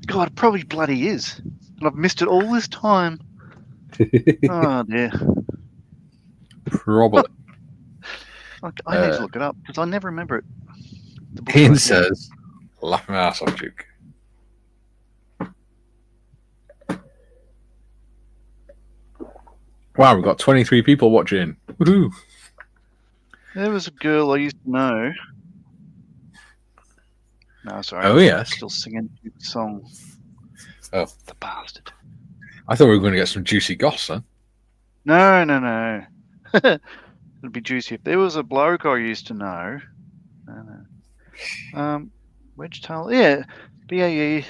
God, it probably bloody is. And I've missed it all this time. Oh, dear. Probably. I need to look it up, because I never remember it. Ian says, laugh my ass off, Duke. Wow, we've got 23 people watching. Woohoo! There was a girl I used to know. No, sorry. Oh, yes. I'm still singing the song. Oh. The bastard. I thought we were going to get some juicy goss, then. No. It'd be juicy if there was a bloke I used to know. No. Wedgetail. Yeah. BAE.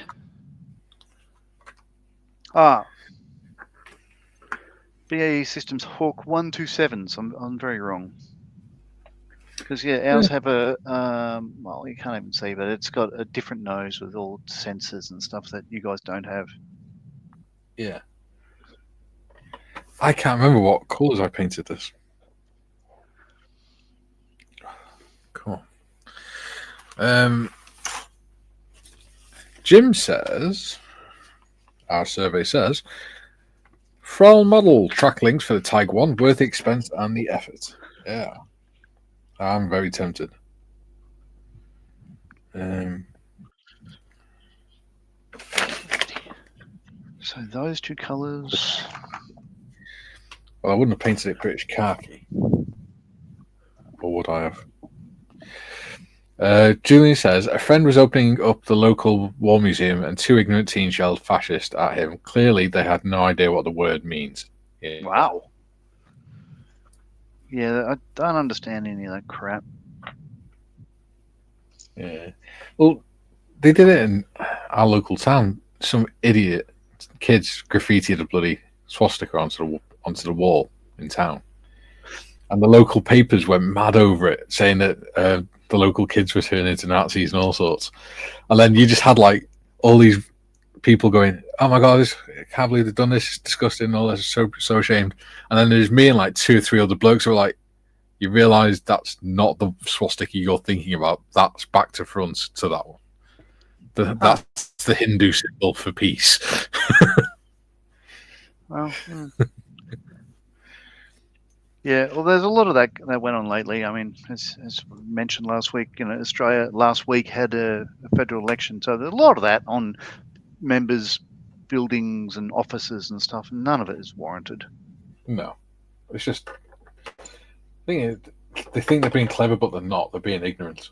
BAE Systems Hawk 127s. I'm very wrong. Because ours have a well, you can't even see, but it's got a different nose with all sensors and stuff that you guys don't have. Yeah. I can't remember what colours I painted this. Cool. Jim says, our survey says, Frol model track links for the Tig 1, worth the expense and the effort. Yeah. I'm very tempted. So those two colours. Well, I wouldn't have painted it British khaki. Or would I have? Julian says, a friend was opening up the local war museum and two ignorant teens yelled fascist at him. Clearly, they had no idea what the word means. Yeah. Wow. Yeah, I don't understand any of that crap. Yeah. Well, they did it in our local town. Some idiot kids graffitied a bloody swastika onto the wall in town. And the local papers went mad over it, saying that the local kids were turning into Nazis and all sorts. And then you just had like all these people going, "Oh my god, I can't believe they've done this! It's disgusting! And all this, so ashamed." And then there's me and like 2 or 3 other blokes who were like, "You realise that's not the swastika you're thinking about. That's back to front to that one. That's the Hindu symbol for peace." Well. Yeah, well, there's a lot of that went on lately. I mean, as mentioned last week, Australia last week had a federal election, so there's a lot of that on members' buildings and offices and stuff, and none of it is warranted. No, it's just they think they're being clever, but they're not. They're being ignorant,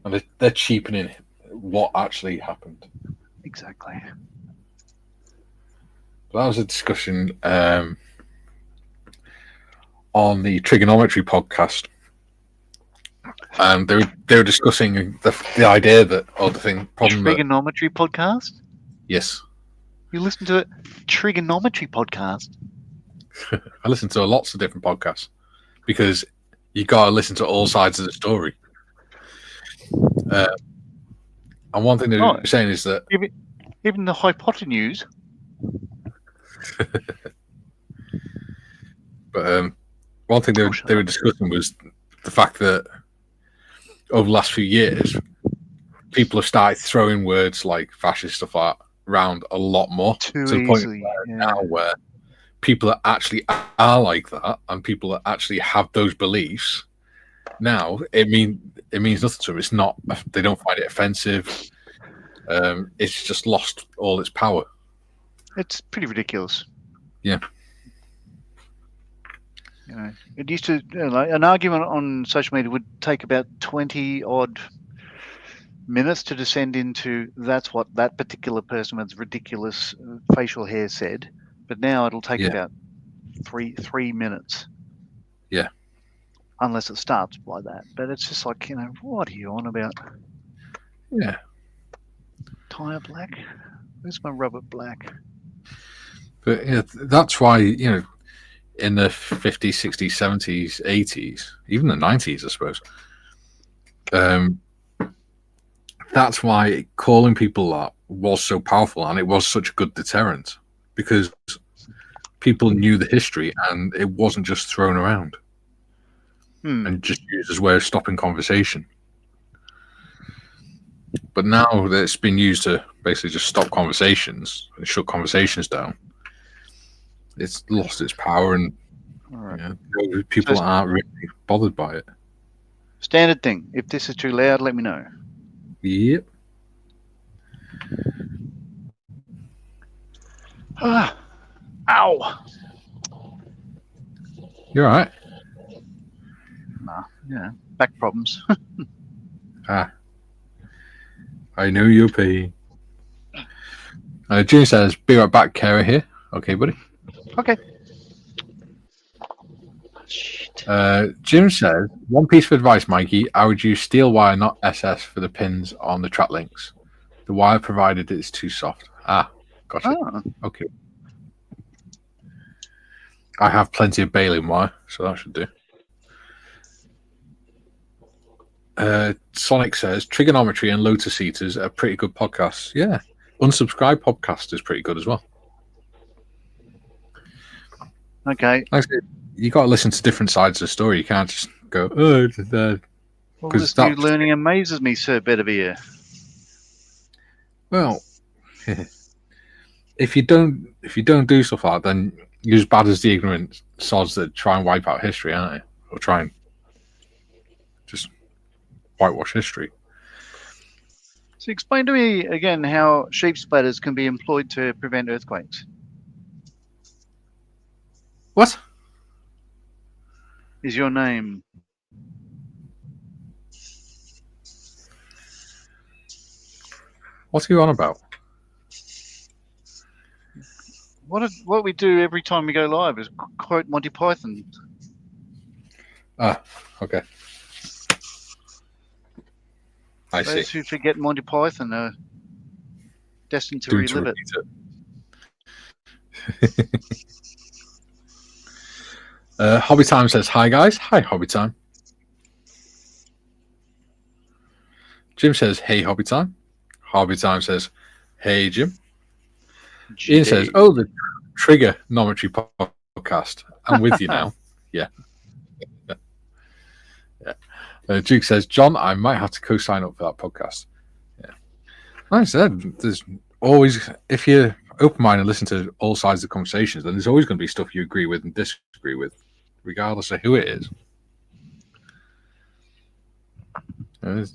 and they're cheapening what actually happened. Exactly. But that was a discussion on the trigonometry podcast, and they were discussing the idea that trigonometry podcast. Yes, you listen to a trigonometry podcast. I listen to lots of different podcasts because you got to listen to all sides of the story. And one thing they're saying is that even the hypotenuse. But one thing they were discussing was the fact that over the last few years, people have started throwing words like fascist stuff like that around a lot more. To the point now where people that actually are like that and people that actually have those beliefs, now it means nothing to them. It's not. They don't find it offensive. It's just lost all its power. It's pretty ridiculous. Yeah. It used to like an argument on social media would take about 20 odd minutes to descend into that's what that particular person with ridiculous facial hair said, but now it'll take about three minutes. Yeah. Unless it starts by that, but it's just like what are you on about? Yeah. Tire black. Where's my rubber black? But that's why in the 50s, 60s, 70s, 80s, even the 90s, I suppose. That's why calling people that was so powerful, and it was such a good deterrent because people knew the history and it wasn't just thrown around and just used as a way of stopping conversation. But now that it's been used to basically just stop conversations and shut conversations down, it's lost its power, and people aren't really bothered by it. Standard thing. If this is too loud, let me know. Yep. Ow. You're all right. Nah, back problems. I know your pain. June says, "Be right back, Kara here." Okay, buddy. Okay. Jim says, "One piece of advice, Mikey. I would use steel wire, not SS, for the pins on the track links. The wire provided is too soft." Gotcha. Okay. I have plenty of baling wire, so that should do. Sonic says Trigonometry and Lotus Eaters are pretty good podcasts. Yeah. Unsubscribed podcast is pretty good as well. Okay. You got to listen to different sides of the story. You can't just go, oh, well, this new learning amazes me, Sir Bedivere. Well, if you don't do stuff like that, then you're as bad as the ignorant sods that try and wipe out history, aren't you? Or try and just whitewash history. So explain to me again how sheep splatters can be employed to prevent earthquakes. What? Is your name? What are you on about? What we do every time we go live is quote Monty Python. Ah, okay. I see. Those who forget Monty Python are destined to relive it. Hobby Time says, hi guys. Hi, Hobby Time. Jim says, hey, Hobby Time. Hobby Time says, hey, Jim. Ian says, oh, the Trigonometry podcast. I'm with you now. Yeah. Duke says, John, I might have to co-sign up for that podcast. Yeah. Like I said, there's always, if you're open-minded and listen to all sides of the conversations, then there's always going to be stuff you agree with and disagree with, regardless of who it is. And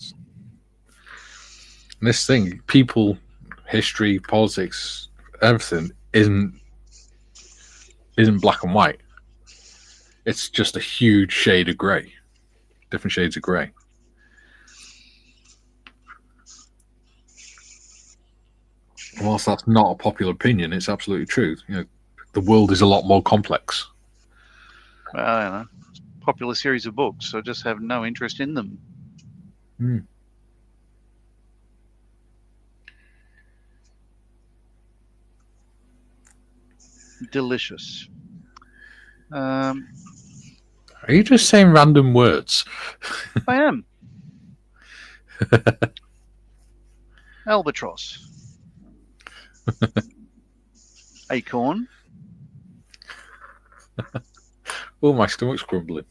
this thing, people, history, politics, everything isn't black and white. It's just a huge shade of grey. Different shades of grey. Whilst that's not a popular opinion, it's absolutely true. You know, the world is a lot more complex. Well, I don't know. It's a popular series of books, so I just have no interest in them. Delicious. Are you just saying random words? I am. Albatross. Acorn. Oh, my stomach's grumbling.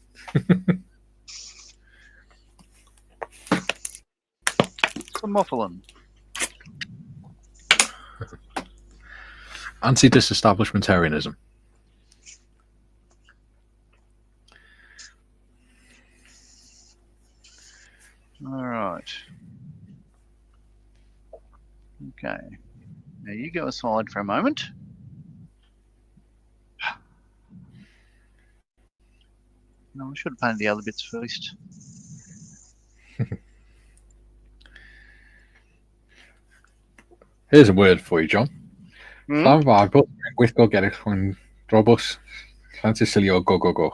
Thermophilin. Anti-disestablishmentarianism. All right. Okay. Now you go aside for a moment. No, I should have painted the other bits first. Here's a word for you, John. Flammable, gweithgo gerich rhwng drobos, Llantysilio, go, go, go.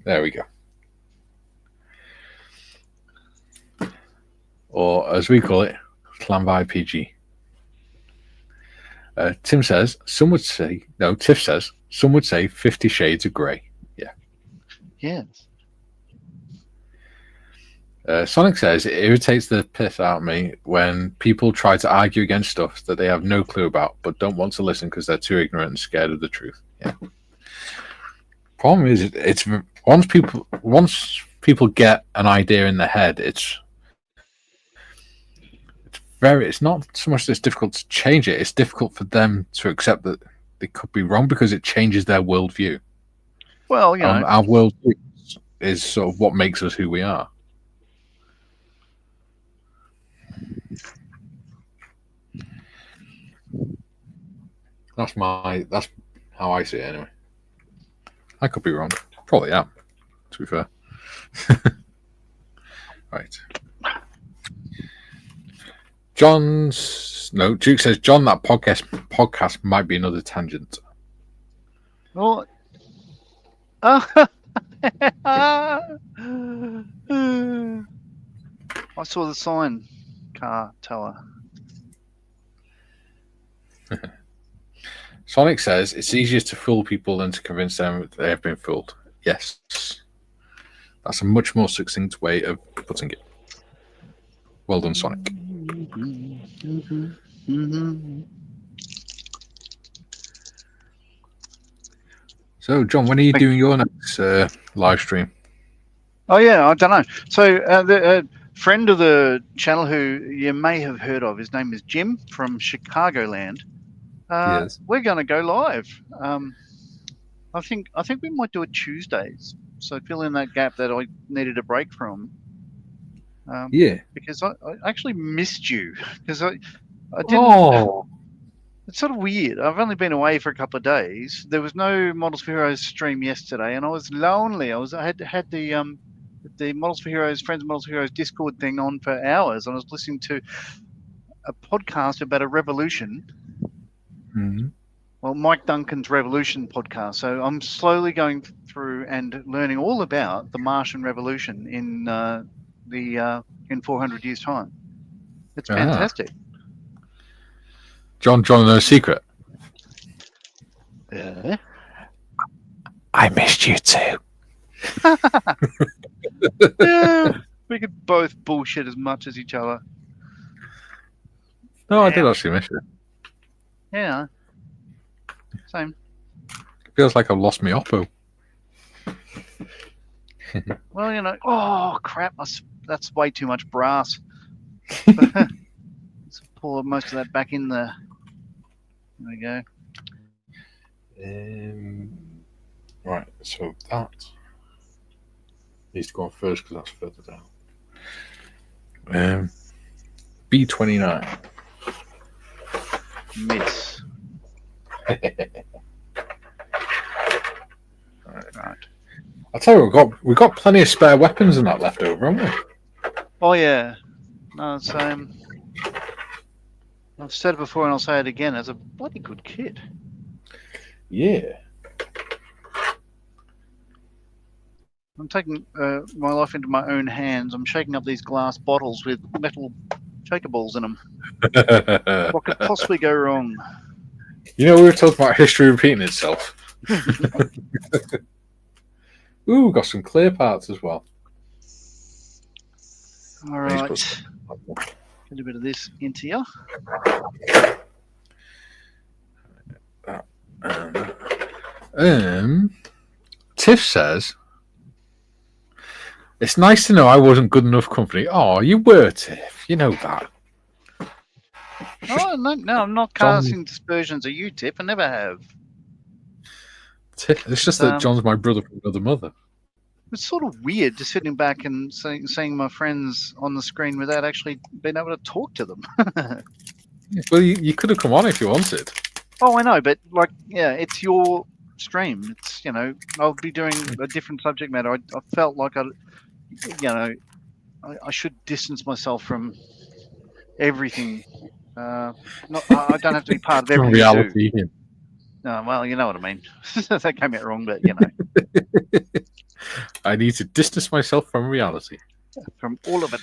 There we go. Or, as we call it, Llanfai PG. Tim says, Tiff says, some would say 50 Shades of Grey. Yeah. Yes. Sonic says, it irritates the piss out of me when people try to argue against stuff that they have no clue about, but don't want to listen because they're too ignorant and scared of the truth. Yeah. Problem is, it's once people get an idea in their head, it's not so much that it's difficult to change it, it's difficult for them to accept that they could be wrong because it changes their worldview. Well, you know, our worldview is sort of what makes us who we are. That's how I see it anyway. I could be wrong. Probably am, to be fair. Right. Duke says, John, that podcast might be another tangent. Well, I saw the sign, car tower. Sonic says it's easier to fool people than to convince them they have been fooled. Yes. That's a much more succinct way of putting it. Well done, Sonic. So, John, when are you doing your next live stream? Oh, yeah, I don't know. So, the friend of the channel who you may have heard of, his name is Jim from Chicagoland. Yes. We're going to go live. I think we might do it Tuesdays. So fill in that gap that I needed a break from. Yeah. Because I actually missed you. Because I didn't. Oh. It's sort of weird. I've only been away for a couple of days. There was no Models for Heroes stream yesterday, and I was lonely. I had the Models for Heroes, Friends of Models for Heroes Discord thing on for hours, and I was listening to a podcast about a revolution. Mm-hmm. Well, Mike Duncan's Revolution podcast. So I'm slowly going through and learning all about the Martian Revolution in 400 years' time. It's fantastic. John, no secret. Yeah. I missed you too. Yeah, we could both bullshit as much as each other. No, I did actually miss you. Yeah. Same. It feels like I've lost my Oppo. Well, you know, oh crap, that's way too much brass. Let's pour most of that back in there. There we go. Right, so that needs to go on first because that's further down. B29. Miss. Right. I'll tell you, we've got plenty of spare weapons and that left over, haven't we? Oh yeah. No, it's I've said it before and I'll say it again. It's a bloody good kit. Yeah. I'm taking my life into my own hands. I'm shaking up these glass bottles with metal shaker balls in them. What could possibly go wrong? You know, we were talking about history repeating itself. Ooh, got some clear parts as well. All right. Get a bit of this into you. Tiff says, it's nice to know I wasn't good enough company. Oh, you were, Tiff. You know that. Oh, no, I'm not casting dispersions of you, Tiff. I never have. Tiff, it's just that John's my brother from another mother. It's sort of weird just sitting back and seeing my friends on the screen without actually being able to talk to them. Well, you could have come on if you wanted. Oh, I know, but it's your stream. It's, you know, I'll be doing a different subject matter. I felt like I should distance myself from everything. I don't have to be part of everything. Reality. No, well, you know what I mean. That came out wrong, but you know. I need to distance myself from reality. From all of it.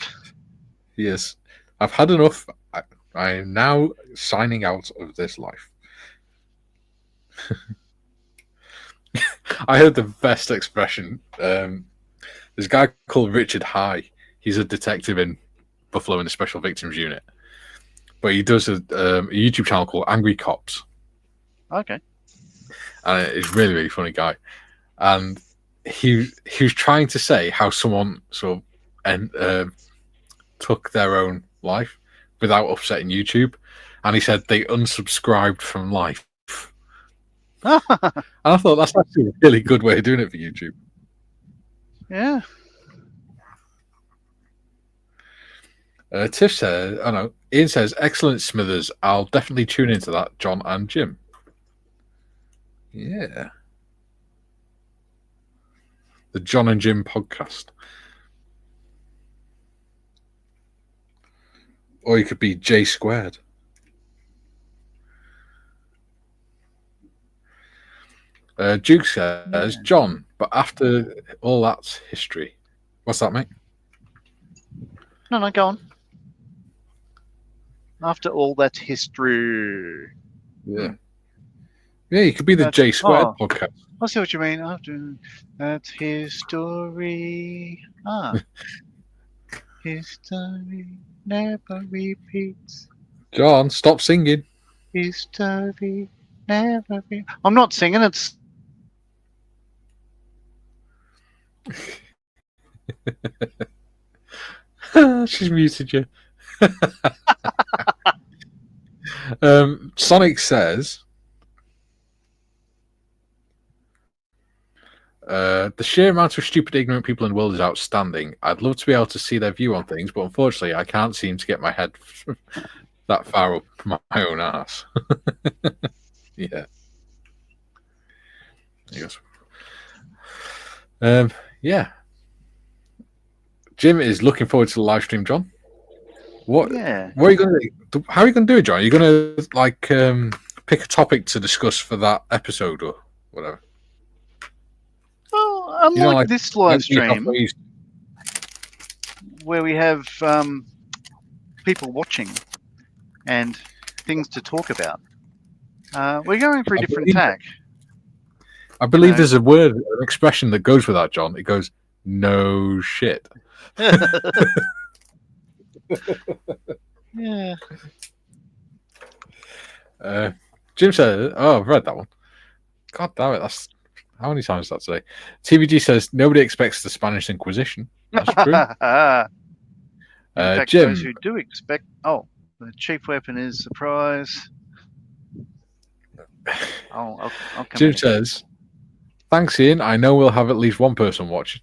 Yes. I've had enough. I am now signing out of this life. I heard the best expression. There's a guy called Richard High. He's a detective in Buffalo in the Special Victims Unit. But he does a YouTube channel called Angry Cops. Okay. And he's a really, really funny guy. And he was trying to say how someone sort of took their own life without upsetting YouTube. And he said they unsubscribed from life. And I thought that's actually a really good way of doing it for YouTube. Yeah. Tiff says, Ian says, excellent Smithers. I'll definitely tune into that, John and Jim. Yeah. The John and Jim podcast. Or you could be J squared. Duke says, John, but after all that's history. What's that, mate? No, go on. After all that history. Yeah. Yeah, you could be the J Squared podcast. I see what you mean. That's his story. His story never repeats. John, stop singing. His story never repeats. I'm not singing. It's. She's muted you. Sonic says, the sheer amount of stupid, ignorant people in the world is outstanding. I'd love to be able to see their view on things, but unfortunately, I can't seem to get my head that far up my own ass. Yeah. Yes. Yeah. Jim is looking forward to the live stream, John. What are you going to do? How are you going to do it, John? Are you going to pick a topic to discuss for that episode or whatever? Well, unlike this live stream, where we have people watching and things to talk about, we're going for a different tack. I believe there's a word, an expression that goes with that, John. It goes, no shit. Yeah. Jim said, I've read that one. God damn it, that's how many times is that today? TBG says nobody expects the Spanish Inquisition. That's true. In fact, Jim, those who do expect, the chief weapon is surprise. I'll come Jim says, thanks, Ian. I know we'll have at least one person watching.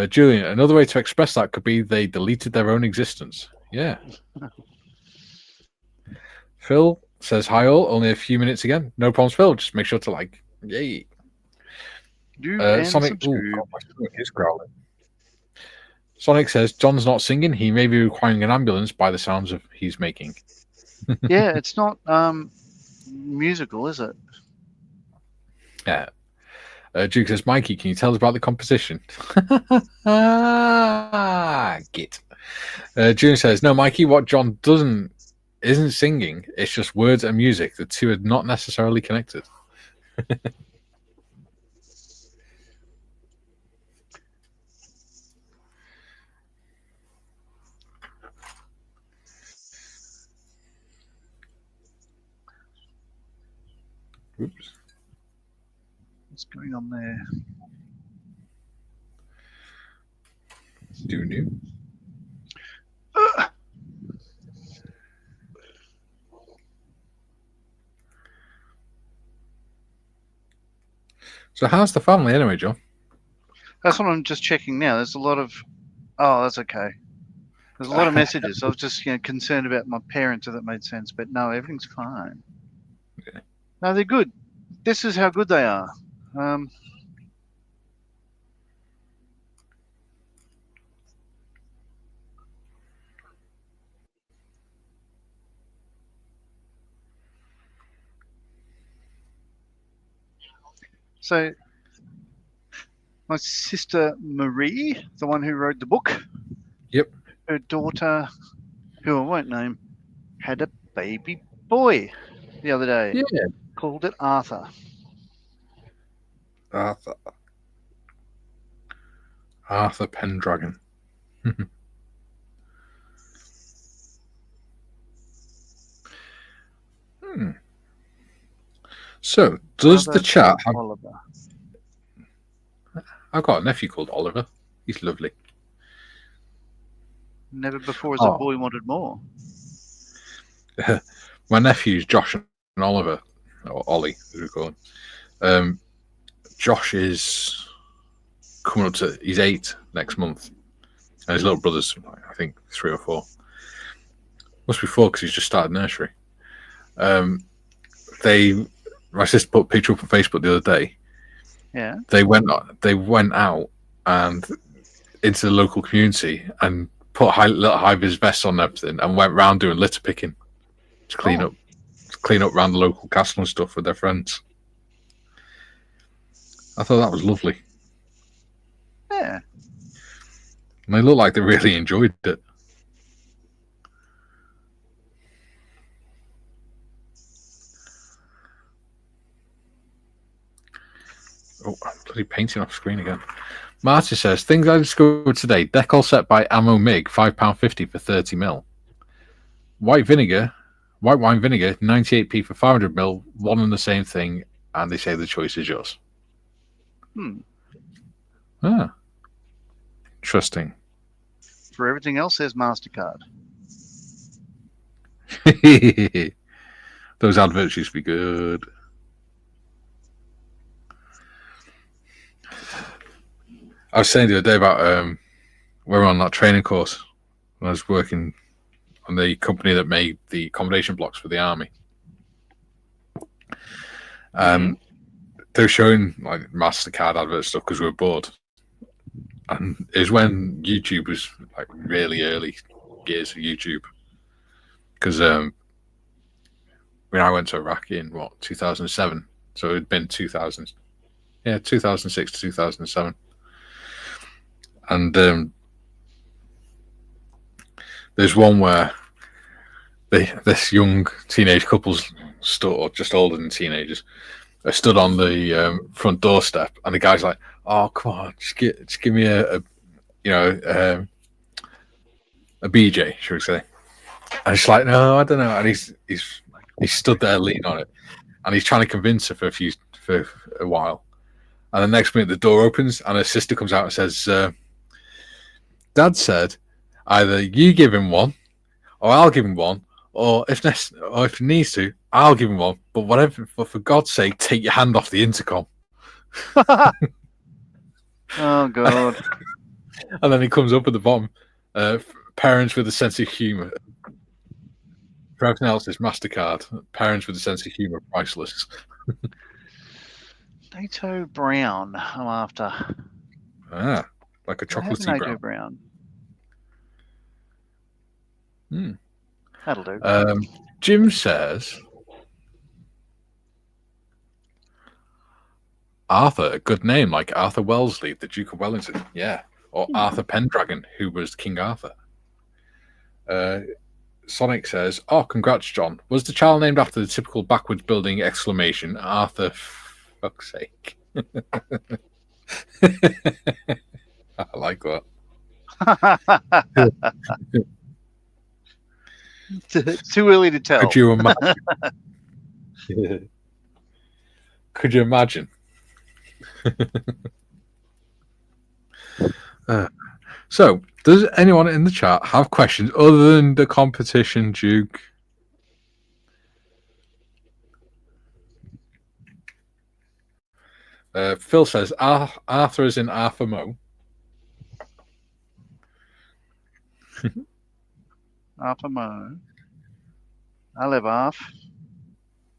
Julian, another way to express that could be they deleted their own existence. Yeah. Phil says, hi all, only a few minutes again. No problems, Phil. Just make sure to like. Yay. Sonic, is growling. Sonic says, John's not singing. He may be requiring an ambulance by the sounds of he's making. Yeah, it's not musical, is it? Yeah. Duke says, Mikey, can you tell us about the composition? Git. June says, no, Mikey, what John isn't singing. It's just words and music. The two are not necessarily connected. Oops. What's going on there? Do new. So how's the family anyway, John? That's what I'm just checking now. There's a lot of... Oh, that's okay. There's a lot of messages. I was just concerned about my parents, if that made sense. But no, everything's fine. Yeah. No, they're good. This is how good they are. So, my sister Marie, the one who wrote the book. Yep. Her daughter, who I won't name, had a baby boy the other day. Yeah. Called it Arthur. Arthur Pendragon. So, does the chat have... Oliver. I've got a nephew called Oliver. He's lovely. Never before has a boy wanted more. My nephew's Josh and Oliver, or Ollie, as we call him. Josh is coming up to... He's 8 next month. And his little brother's, I think, 3 or 4. Must be 4 because he's just started nursery. My sister put a picture up on Facebook the other day. Yeah. They went out and into the local community and put little high-vis vests on and everything and went round doing litter picking to clean up around the local castle and stuff with their friends. I thought that was lovely. Yeah. And they looked like they really enjoyed it. Oh, I'm bloody painting off screen again. Marty says, things I discovered today. Decal set by Ammo MiG, £5.50 for 30mm. White wine vinegar, 98p for 500ml, one and the same thing, and they say the choice is yours. Interesting. For everything else, there's MasterCard. Those adverts used to be good. I was saying the other day about we were on that training course when I was working on the company that made the accommodation blocks for the army. They were showing like MasterCard advert stuff because we were bored. And it was when YouTube was like really early years of YouTube. Because when I went to Iraq in 2007, so it had been 2006 to 2007, and there's one where this young teenage couple's or just older than teenagers stood on the front doorstep, and the guy's like, "Oh, come on, just give me a BJ, should we say?" And she's like, "No, I don't know." And he stood there leaning on it, and he's trying to convince her for a while. And the next minute, the door opens, and her sister comes out and says, "Dad said either you give him one, or I'll give him one, or if he needs to, I'll give him one. But whatever, but for God's sake, take your hand off the intercom." Oh God! And then he comes up at the bottom. Parents with a sense of humour. For everything else, it's MasterCard. Parents with a sense of humour, priceless. NATO brown. I'm after. Like a chocolatey NATO brown. That'll do. Jim says, Arthur, a good name like Arthur Wellesley, the Duke of Wellington. Yeah. Or Arthur Pendragon, who was King Arthur. Sonic says, "Oh, congrats, John. Was the child named after the typical backwards building exclamation, Arthur, fuck's sake?" I like that. Too early to tell. Could you imagine? Could you imagine? So, does anyone in the chat have questions other than the competition, Duke? Phil says, Arthur is in Arthur Mo. Arthur Mo. I live off.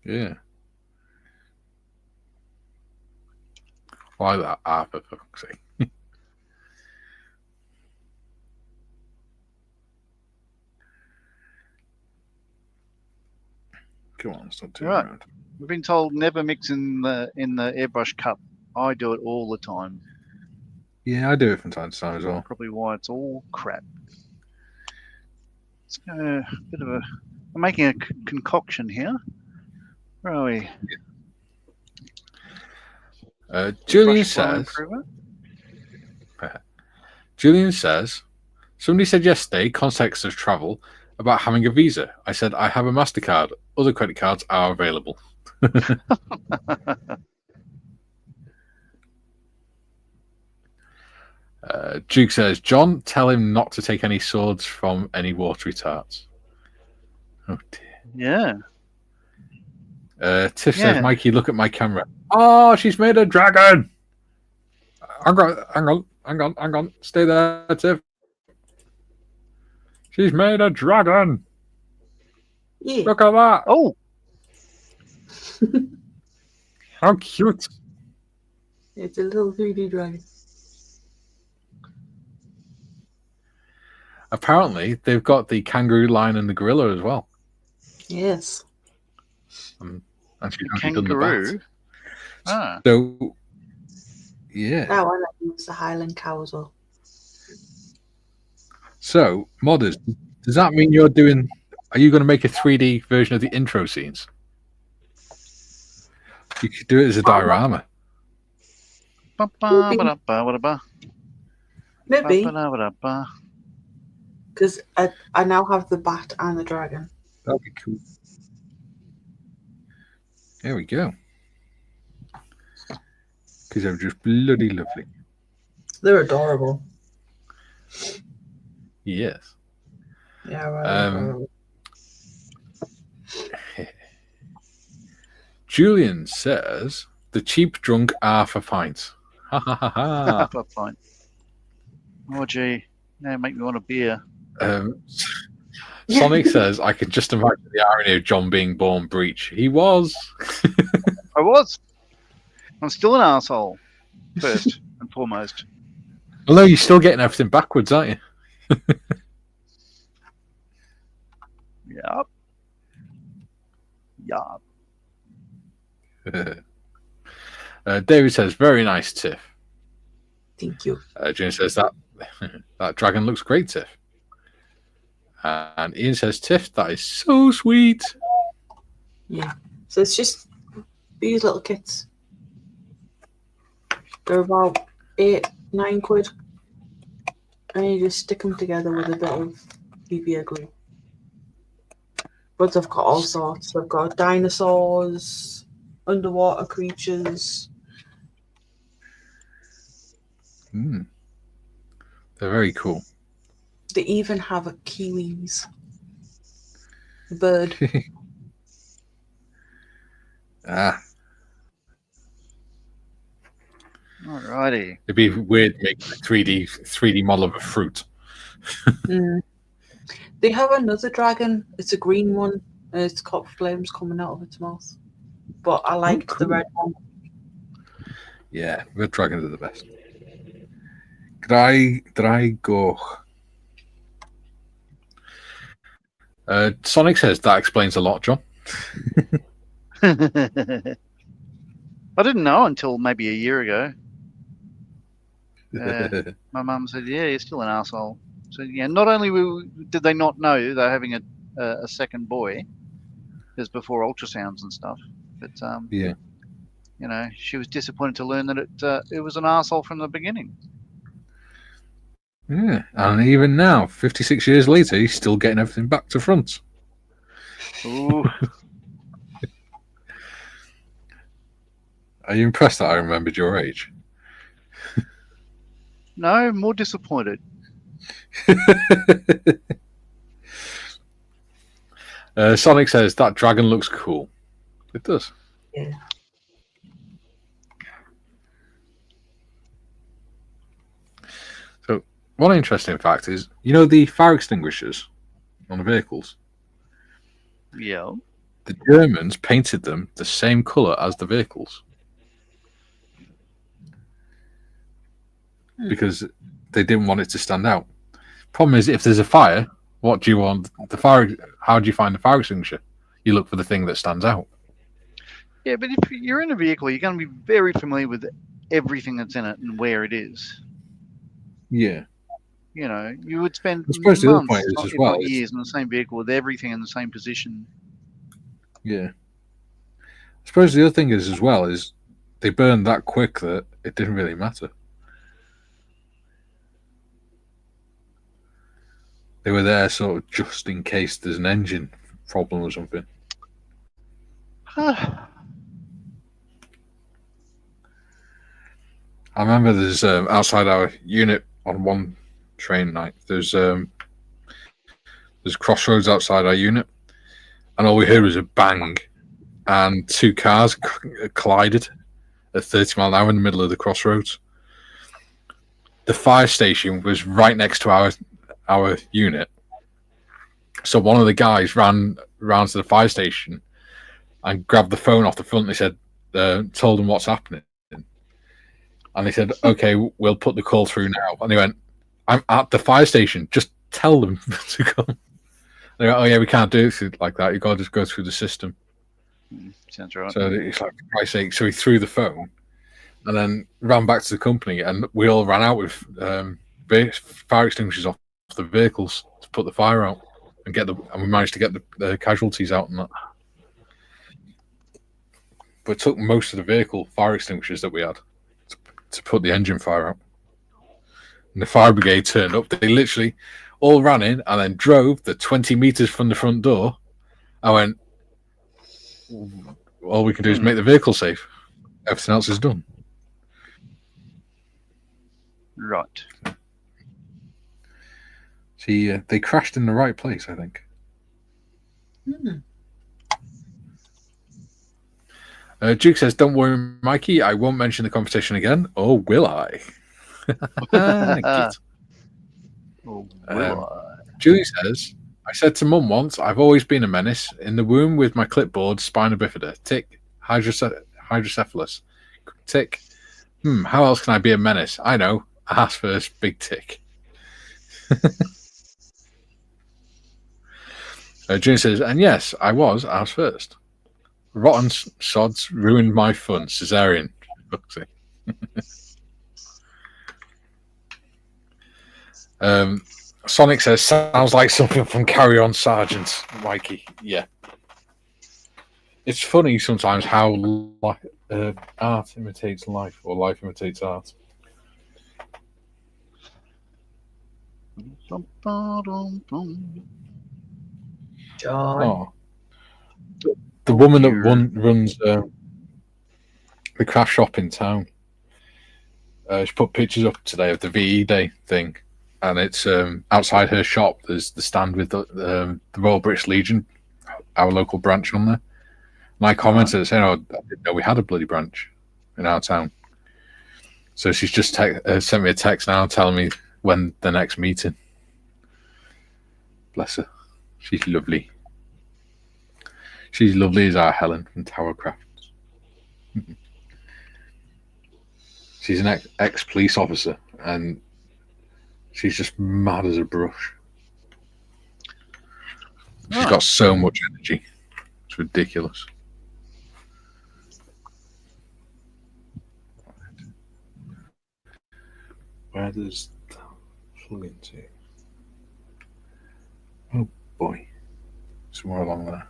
Yeah. Why that Arthur, for fuck's sake? Come on, stop doing that. We've been told never mix in the airbrush cup. I do it all the time. Yeah, I do it from time to time as well. Probably why it's all crap. It's a bit of a... I'm making a concoction here. Where are we? Julian says, somebody said yesterday, context of travel, about having a visa. I said, I have a MasterCard. Other credit cards are available. Duke says, John, tell him not to take any swords from any watery tarts. Oh, dear. Yeah. Tiff says, Mikey, look at my camera. Oh, she's made a dragon. Hang on. Stay there, Tiff. She's made a dragon. Yeah. Look at that. Oh. How cute. It's a little 3D dragon. Apparently, they've got the kangaroo lion and the gorilla as well. Yes. And she's kangaroo? Ah. So, yeah. That one was the Highland cow as well. So, modders, does that mean are you going to make a 3D version of the intro scenes? You could do it as a diorama. Maybe, because I now have the bat and the dragon. That'd be cool. There we go. Because they're just bloody lovely. They're adorable. Yes. Yeah, right. Julian says the cheap drunk are for pints. Ha ha ha ha. Half a pint. Oh gee, now make me want a beer. Sonic says I can just imagine the irony of John being born breech. He was. I was. I'm still an asshole. First and foremost. Although you're still getting everything backwards, aren't you? Yup. Yup. David says, very nice, Tiff. Thank you. June says that dragon looks great, Tiff. And Ian says, Tiff, that is so sweet. Yeah. So it's just these little kits. They're about 8-9 quid. And you just stick them together with a bit of PVA glue. But they've got all sorts. They've got dinosaurs, underwater creatures. They're very cool. They even have a kiwis. A bird. Alrighty. It'd be weird making a 3D model of a fruit. They have another dragon. It's a green one, and it's got flames coming out of its mouth. But I liked the red one. Yeah, red dragons are the best. Drago. Sonic says that explains a lot, John. I didn't know until maybe a year ago. My mum said, "Yeah, you're still an asshole." So yeah, not only did they not know they're having a second boy, because before ultrasounds and stuff, but yeah, you know, she was disappointed to learn that it was an asshole from the beginning. Yeah, and even now, 56 years later, he's still getting everything back to front. Ooh. Are you impressed that I remembered your age? No, more disappointed. Sonic says that dragon looks cool. It does. Yeah. So, one interesting fact is, you know the fire extinguishers on the vehicles? Yeah. The Germans painted them the same colour as the vehicles. Because they didn't want it to stand out. Problem is, if there's a fire, what do you want? The fire? How do you find the fire extinguisher? You look for the thing that stands out. Yeah, but if you're in a vehicle, you're going to be very familiar with everything that's in it and where it is. Yeah. You know, you would spend months, the other point is if as well, not years in the same vehicle with everything in the same position. Yeah. I suppose the other thing is as well is they burned that quick that it didn't really matter. They were there sort of just in case there's an engine problem or something. I remember there's outside our unit on one train night. There's crossroads outside our unit, and all we heard was a bang, and two cars collided at 30 mile an hour in the middle of the crossroads. The fire station was right next to our unit, so one of the guys ran to the fire station and grabbed the phone off the front. And he said, told them what's happening. And they said, okay, we'll put the call through now. And they went, I'm at the fire station. Just tell them to come. They went, oh, yeah, we can't do it like that. You've got to just go through the system. Sounds right. So it's like, for Christ's sake. So he threw the phone and then ran back to the company. And we all ran out with fire extinguishers off the vehicles to put the fire out and and we managed to get the casualties out and that. But it took most of the vehicle fire extinguishers that we had to put the engine fire out. And the fire brigade turned up. They literally all ran in and then drove the 20 meters from the front door. I went, all we can do is make the vehicle safe. Everything else is done. Right. See, they crashed in the right place, I think. Duke says, "Don't worry, Mikey. I won't mention the competition again. Or will I?" Or will I? Julie says, "I said to Mum once, I've always been a menace. In the womb with my clipboard, spina bifida. Tick. Hydrocephalus. Tick. How else can I be a menace? I know. Ass first, big tick." Julie says, "And yes, I was ass first. Rotten sods ruined my fun. Caesarean." Sonic says, "Sounds like something from Carry On Sergeant." Mikey, yeah. It's funny sometimes how art imitates life, or life imitates art. John. The woman that runs the craft shop in town, she put pictures up today of the VE Day thing, and it's outside her shop. There's the stand with the Royal British Legion, our local branch, on there. And I commented saying, "Oh, I didn't know we had a bloody branch in our town." So she's just sent me a text now telling me when the next meeting. Bless her. She's lovely. She's lovely as our Helen from Tower Crafts. She's an ex-police officer, and she's just mad as a brush. She's got so much energy. It's ridiculous. Where does that plug into? Oh boy. Somewhere along there.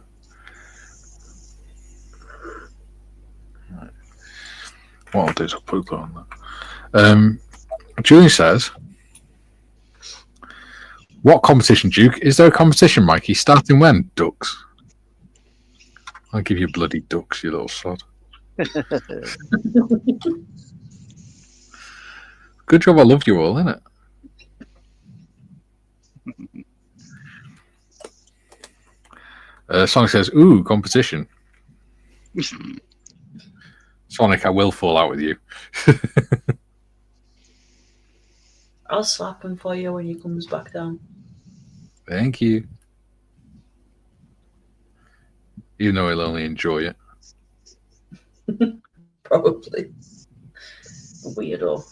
Right. What I'll do is I'll put that on that. Julie says, "What competition, Duke? Is there a competition, Mikey? Starting when? Ducks." I'll give you bloody ducks, you little sod. Good job I loved you all, innit? Sonic says, "Ooh, competition." Sonic, I will fall out with you. I'll slap him for you when he comes back down. Thank you. Even though he'll only enjoy it. Probably. Weirdo.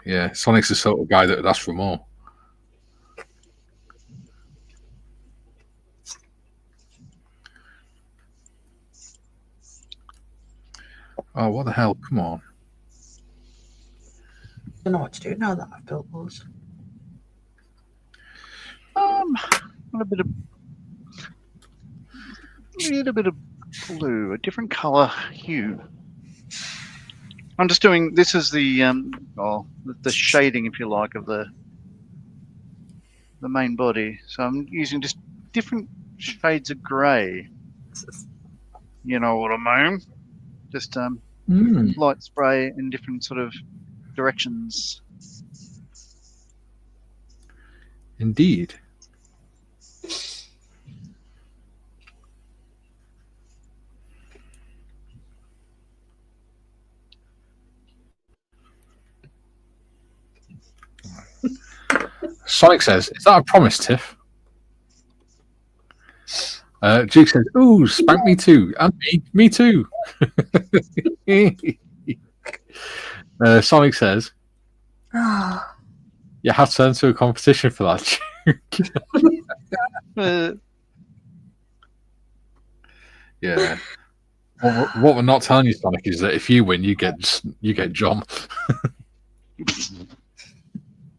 Yeah, Sonic's the sort of guy that would ask for more. Oh, what the hell? Come on. I don't know what to do now that I've built those. A little bit of blue, a different color hue. I'm just doing. This is the shading, if you like, of the main body. So I'm using just different shades of grey. You know what I mean? Just light spray in different sort of directions. Indeed. Sonic says, "Is that a promise, Tiff?" Duke says, "Ooh, spank me too." And me too. Sonic says, "You have to enter a competition for that, Duke." Yeah. What we're not telling you, Sonic, is that if you win, you get John.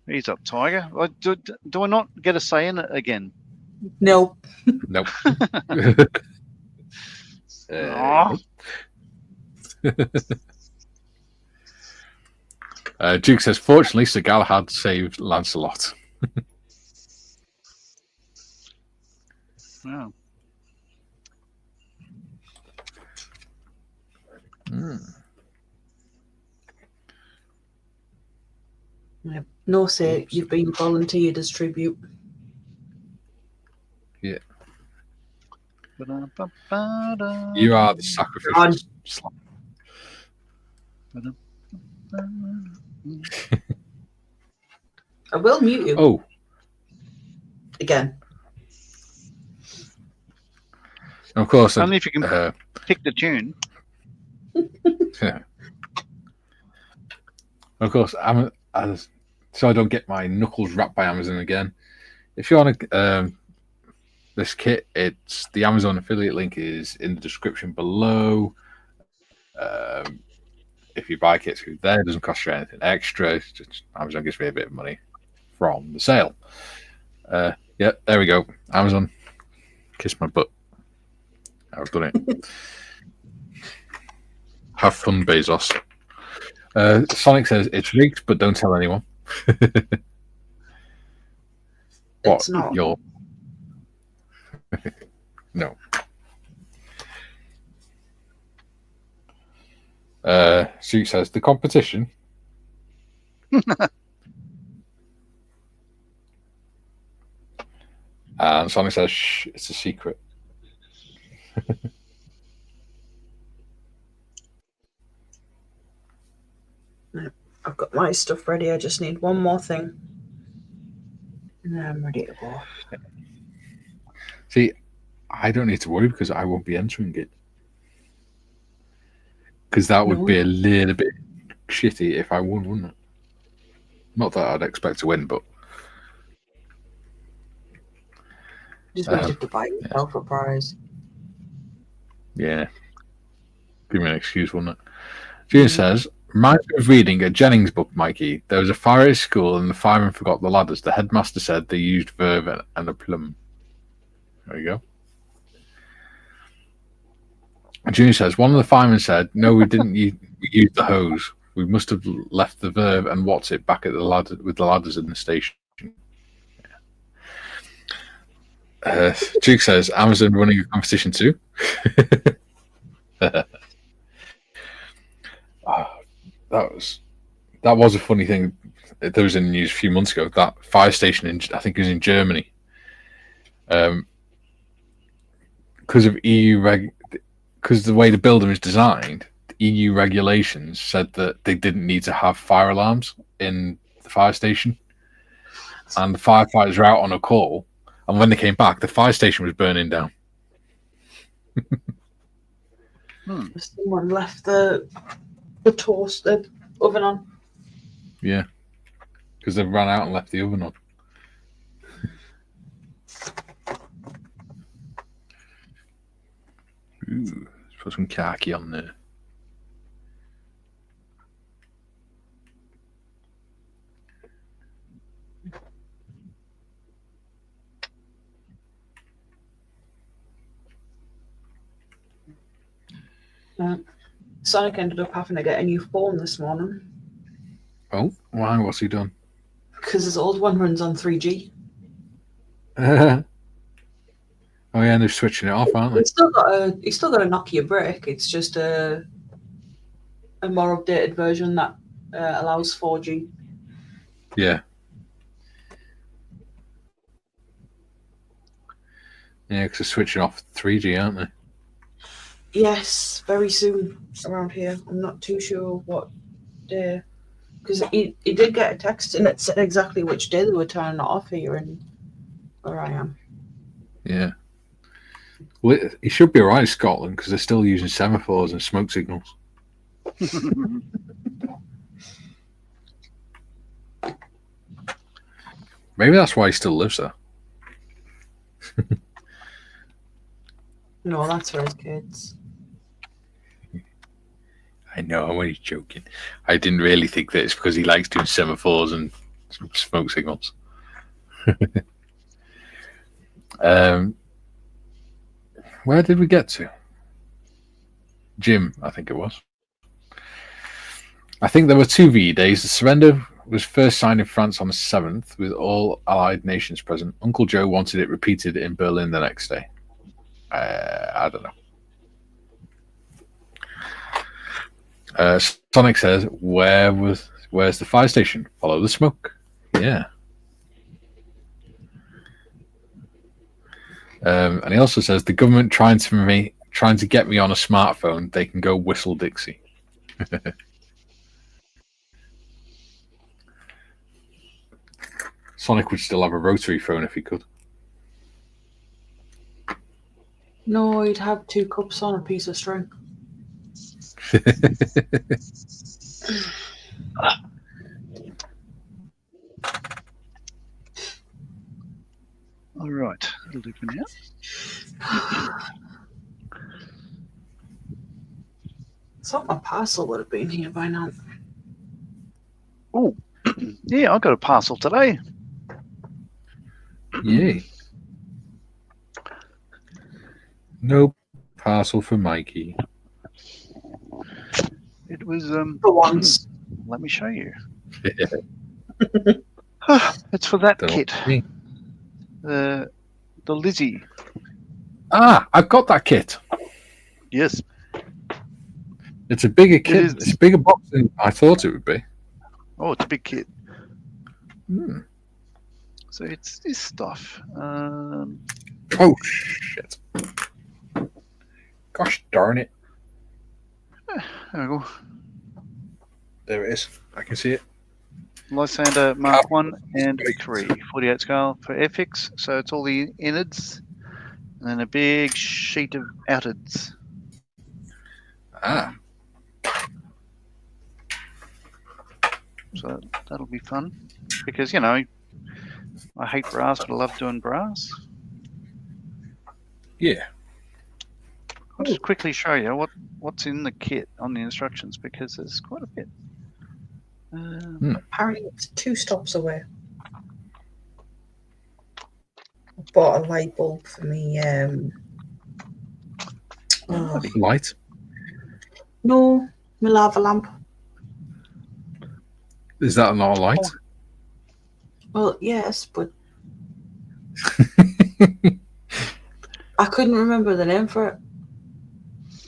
He's up, Tiger. Do I not get a say in it again? No. Nope. Duke says, fortunately, Sir Galahad saved Lancelot. Wow. No, sir, you've been volunteered as tribute. Yeah. Ba-da-ba-ba-da. You are the sacrificial slap. I will mute you. Oh. Again. Of course. Only if you can pick the tune. Yeah. Of course, so I don't get my knuckles wrapped by Amazon again. If you want this kit, it's the Amazon affiliate link is in the description below. If you buy kits through there, it doesn't cost you anything extra. It's just Amazon gives me a bit of money from the sale. Yeah, there we go. Amazon, kiss my butt. I've done it. Have fun, Bezos. Sonic says it's rigged, but don't tell anyone. It's not. No. Sue says the competition. And Sonic says, shh, it's a secret. I've got my stuff ready. I just need one more thing. And then I'm ready to go. See, I don't need to worry because I won't be entering it. Because that would be a little bit shitty if I won, wouldn't it? Not that I'd expect to win, but... Just wanted to buy yourself a prize. Yeah. Give me an excuse, wouldn't it? June says, reminds me of reading a Jennings book, Mikey. There was a fire at school and the firemen forgot the ladders. The headmaster said they used verve and a plum. There you go. Junior says, one of the firemen said, no, we didn't we used the hose. We must have left the verve and what's it back at the ladder with the ladders in the station. Duke says, Amazon running a competition too. That was a funny thing. That was in the news a few months ago. That fire station I think it was in Germany. Because of because the way the building is designed, the EU regulations said that they didn't need to have fire alarms in the fire station, and the firefighters were out on a call, and when they came back, the fire station was burning down. Someone left the oven on. Yeah, because they ran out and left the oven on. Ooh, let's put some khaki on there. Sonic ended up having to get a new phone this morning. Oh, why? What's he done? Because his old one runs on 3G. Oh yeah, and they're switching it off, aren't they? He's still got a Nokia brick. It's just a more updated version that allows 4G. Yeah. Yeah, because they're switching off 3G, aren't they? Yes, very soon around here. I'm not too sure what day. Because he did get a text and it said exactly which day they were turning it off here and where I am. Yeah. Well, he should be alright in Scotland because they're still using semaphores and smoke signals. Maybe that's why he still lives there. No, that's for his kids. I know, I'm only joking. I didn't really think that it's because he likes doing semaphores and smoke signals. Where did we get to? Jim, I think it was. I think there were 2 VE days. The surrender was first signed in France on the 7th, with all allied nations present. Uncle Joe wanted it repeated in Berlin the next day. I don't know. Sonic says, where's the fire station? Follow the smoke. Yeah. And he also says, the government trying to get me on a smartphone, they can go whistle Dixie. Sonic would still have a rotary phone if he could. No, he'd have 2 cups on a piece of string. All right, that'll do for now. Thought my parcel would have been here by now. Oh, yeah, I got a parcel today. Yay. No parcel for Mikey. It was For once. Let me show you. It's for that kit. The Lizzie. Ah, I've got that kit. Yes. It's a bigger kit. It's a bigger box than I thought it would be. Oh, it's a big kit. Hmm. So it's this stuff. Oh, shit. Gosh darn it. There we go. There it is. I can see it. Lysander Mark 1 and 3, 48 scale for FX. So it's all the innards and then a big sheet of outards. Ah. So that'll be fun because, you know, I hate brass, but I love doing brass. Yeah. I'll just quickly show you what's in the kit on the instructions because there's quite a bit. Apparently it's 2 stops away. I bought a light bulb for me. Light? No, my lava lamp. Is that not a light? Well, yes, but I couldn't remember the name for it.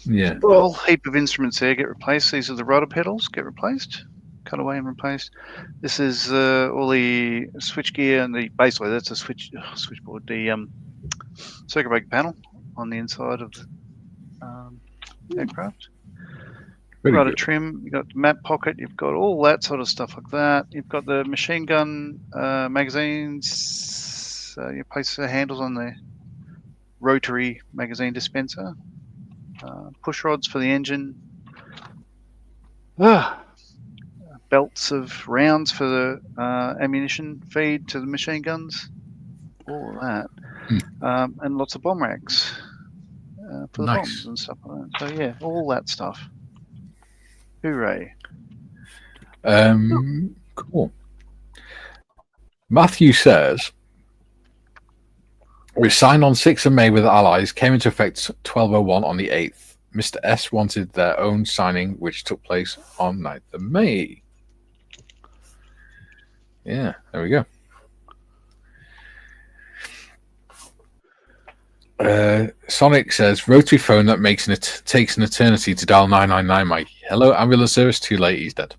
Yeah. A whole heap of instruments there get replaced. These are the rudder pedals get replaced, cut away and replaced. This is all the switch gear and basically that's a switchboard. The circuit breaker panel on the inside of the aircraft. Rudder trim. You've got the map pocket. You've got all that sort of stuff like that. You've got the machine gun magazines. You place the handles on the rotary magazine dispenser. Push rods for the engine. Belts of rounds for the ammunition feed to the machine guns. All of that. And lots of bomb racks for the bombs and stuff like that. So yeah, all that stuff. Hooray. Cool. Matthew says, we signed on 6th of May with Allies, came into effect 12:01 on the 8th. Mr. S wanted their own signing, which took place on 9th of May. Yeah, there we go. Sonic says, rotary phone that takes an eternity to dial 999, Mikey. Hello, ambulance service. Too late, he's dead.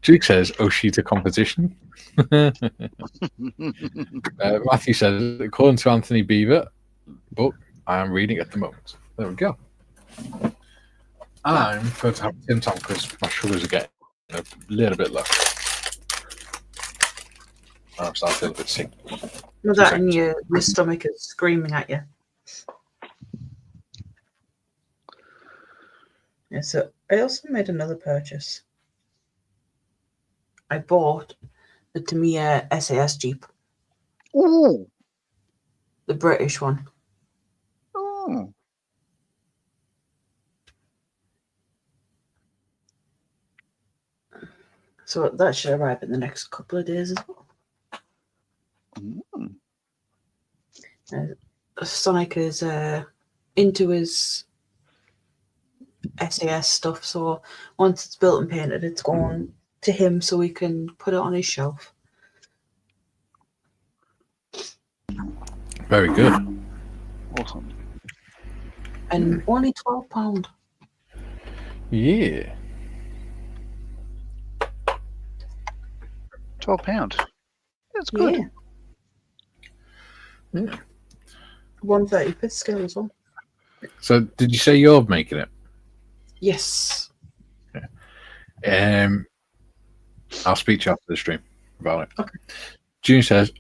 Duke says, Oshita competition. Matthew says, according to Anthony Beaver book I am reading at the moment. There we go. I'm going to have Tim Tam because my sugars are getting a little bit low. I'm starting to feel a bit sick. With that in your stomach is screaming at you. Yeah, so I also made another purchase. I bought the Tamiya SAS Jeep. Ooh. The British one. Oh. So that should arrive in the next couple of days as well. Sonic is into his SAS stuff. So once it's built and painted, it's going to him so he can put it on his shelf. Very good. Awesome. And only £12. Yeah. £12. That's good. Yeah. 135th scale as well. So, did you say you're making it? Yes. I'll speak to you after the stream about it. Okay. June says,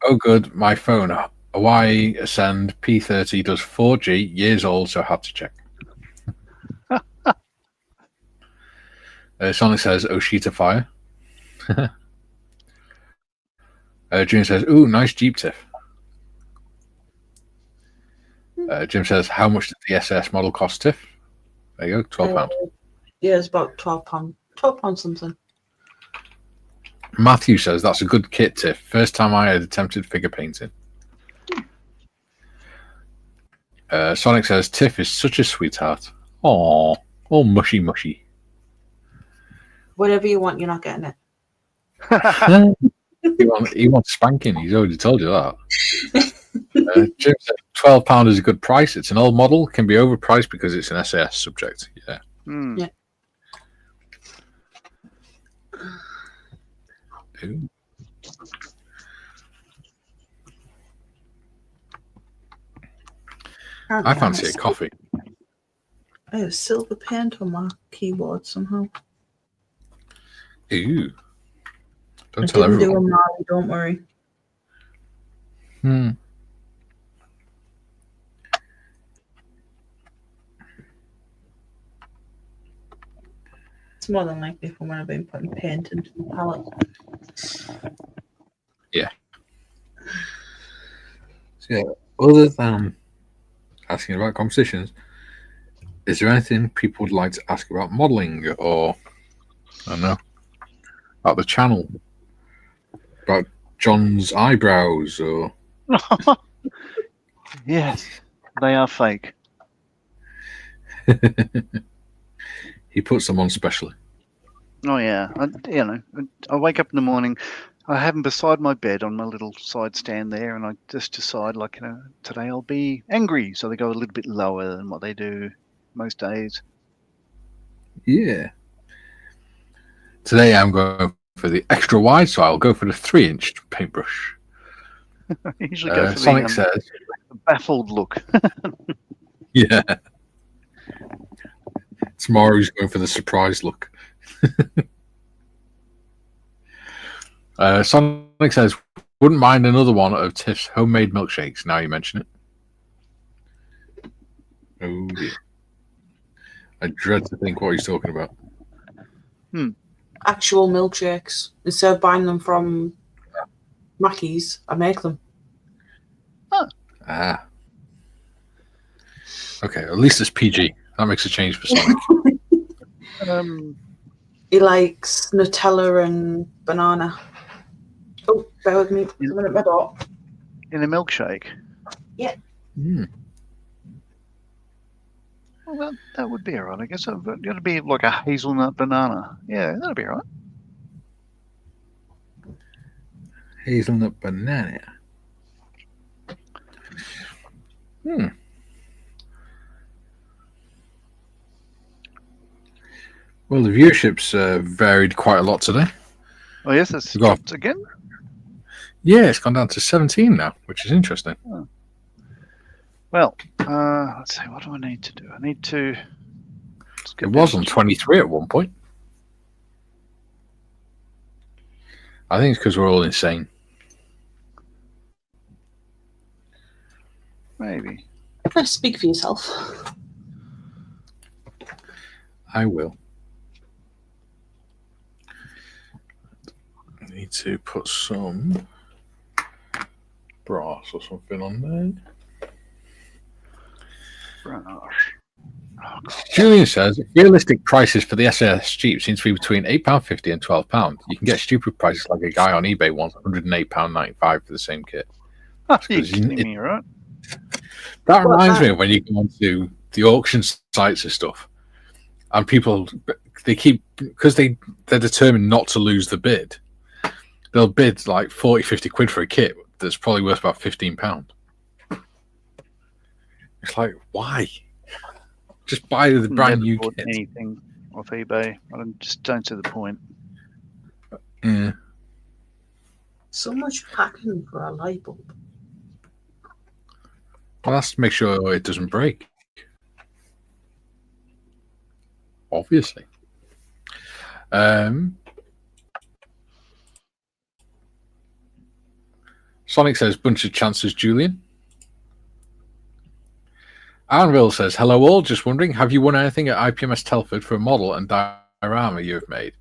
"Oh, good. My phone, Hawaii Ascend P30 does 4G. Years old, so I had to check." Sonic says, "Oshita fire." June says, "Ooh, nice Jeep Tiff." Jim says, "How much did the SS model cost, Tiff?" There you go, £12. Yeah, it's about £12. £12 something. Matthew says, "That's a good kit, Tiff. First time I had attempted figure painting." Sonic says, "Tiff is such a sweetheart. Aww, all mushy mushy." Whatever you want, you're not getting it. He wants spanking. He's already told you that. Jim said, £12 is a good price. It's an old model, can be overpriced because it's an SAS subject. Yeah. Yeah. Ooh. I fancy a coffee. I have silver paint on my keyboard somehow. Ooh. Don't I tell didn't everyone. do a Mali, don't worry. It's more than likely from when I've been putting paint into the palette. Yeah. So, yeah, other than asking about competitions, is there anything people would like to ask about modelling or, I don't know, about the channel? About John's eyebrows or... Yes, they are fake. He puts them on specially. Oh yeah, I wake up in the morning, I have them beside my bed on my little side stand there, and I just decide, like, today I'll be angry, so they go a little bit lower than what they do most days. Yeah. Today I'm going for the extra wide, so I'll go for the 3-inch paintbrush. I usually go for Sonic the says, baffled look. yeah. Tomorrow he's going for the surprise look. Sonic says, "Wouldn't mind another one of Tiff's homemade milkshakes, now you mention it." Oh dear. I dread to think what he's talking about. Actual milkshakes. Instead of buying them from Mackey's, I make them. Ah. Okay, at least it's PG. That makes a change for Sonic. He likes Nutella and banana. Oh, bear with me. Someone at my door. In a milkshake? Yeah. Well, that would be all right, I guess. It'd be like a hazelnut banana. Yeah, that'd be all right. Hazelnut banana. Well, the viewership's varied quite a lot today. Oh, yes, it's dropped again? Yeah, it's gone down to 17 now, which is interesting. Oh. Well, let's see, what do I need to do? I need to... It was on 23 at one point. I think it's because we're all insane. Maybe. Speak for yourself. I will. I need to put some brass or something on there. Brass. Oh, Julian says, realistic prices for the SAS Jeep seems to be between £8.50 and £12. You can get stupid prices like a guy on eBay wants £108.95 for the same kit. Are you kidding me, right? That reminds me of when you go onto the auction sites and stuff, and people, they keep, because they're determined not to lose the bid, they'll bid like 40, 50 quid for a kit that's probably worth about £15. It's like, why? Just buy the brand new kit. Anything off eBay. I just don't see the point. Yeah. So much packing for a light bulb. Well, that's to make sure it doesn't break. Obviously. Sonic says, bunch of chances, Julian. Anvil says, hello all, just wondering, have you won anything at IPMS Telford for a model and diorama you have made?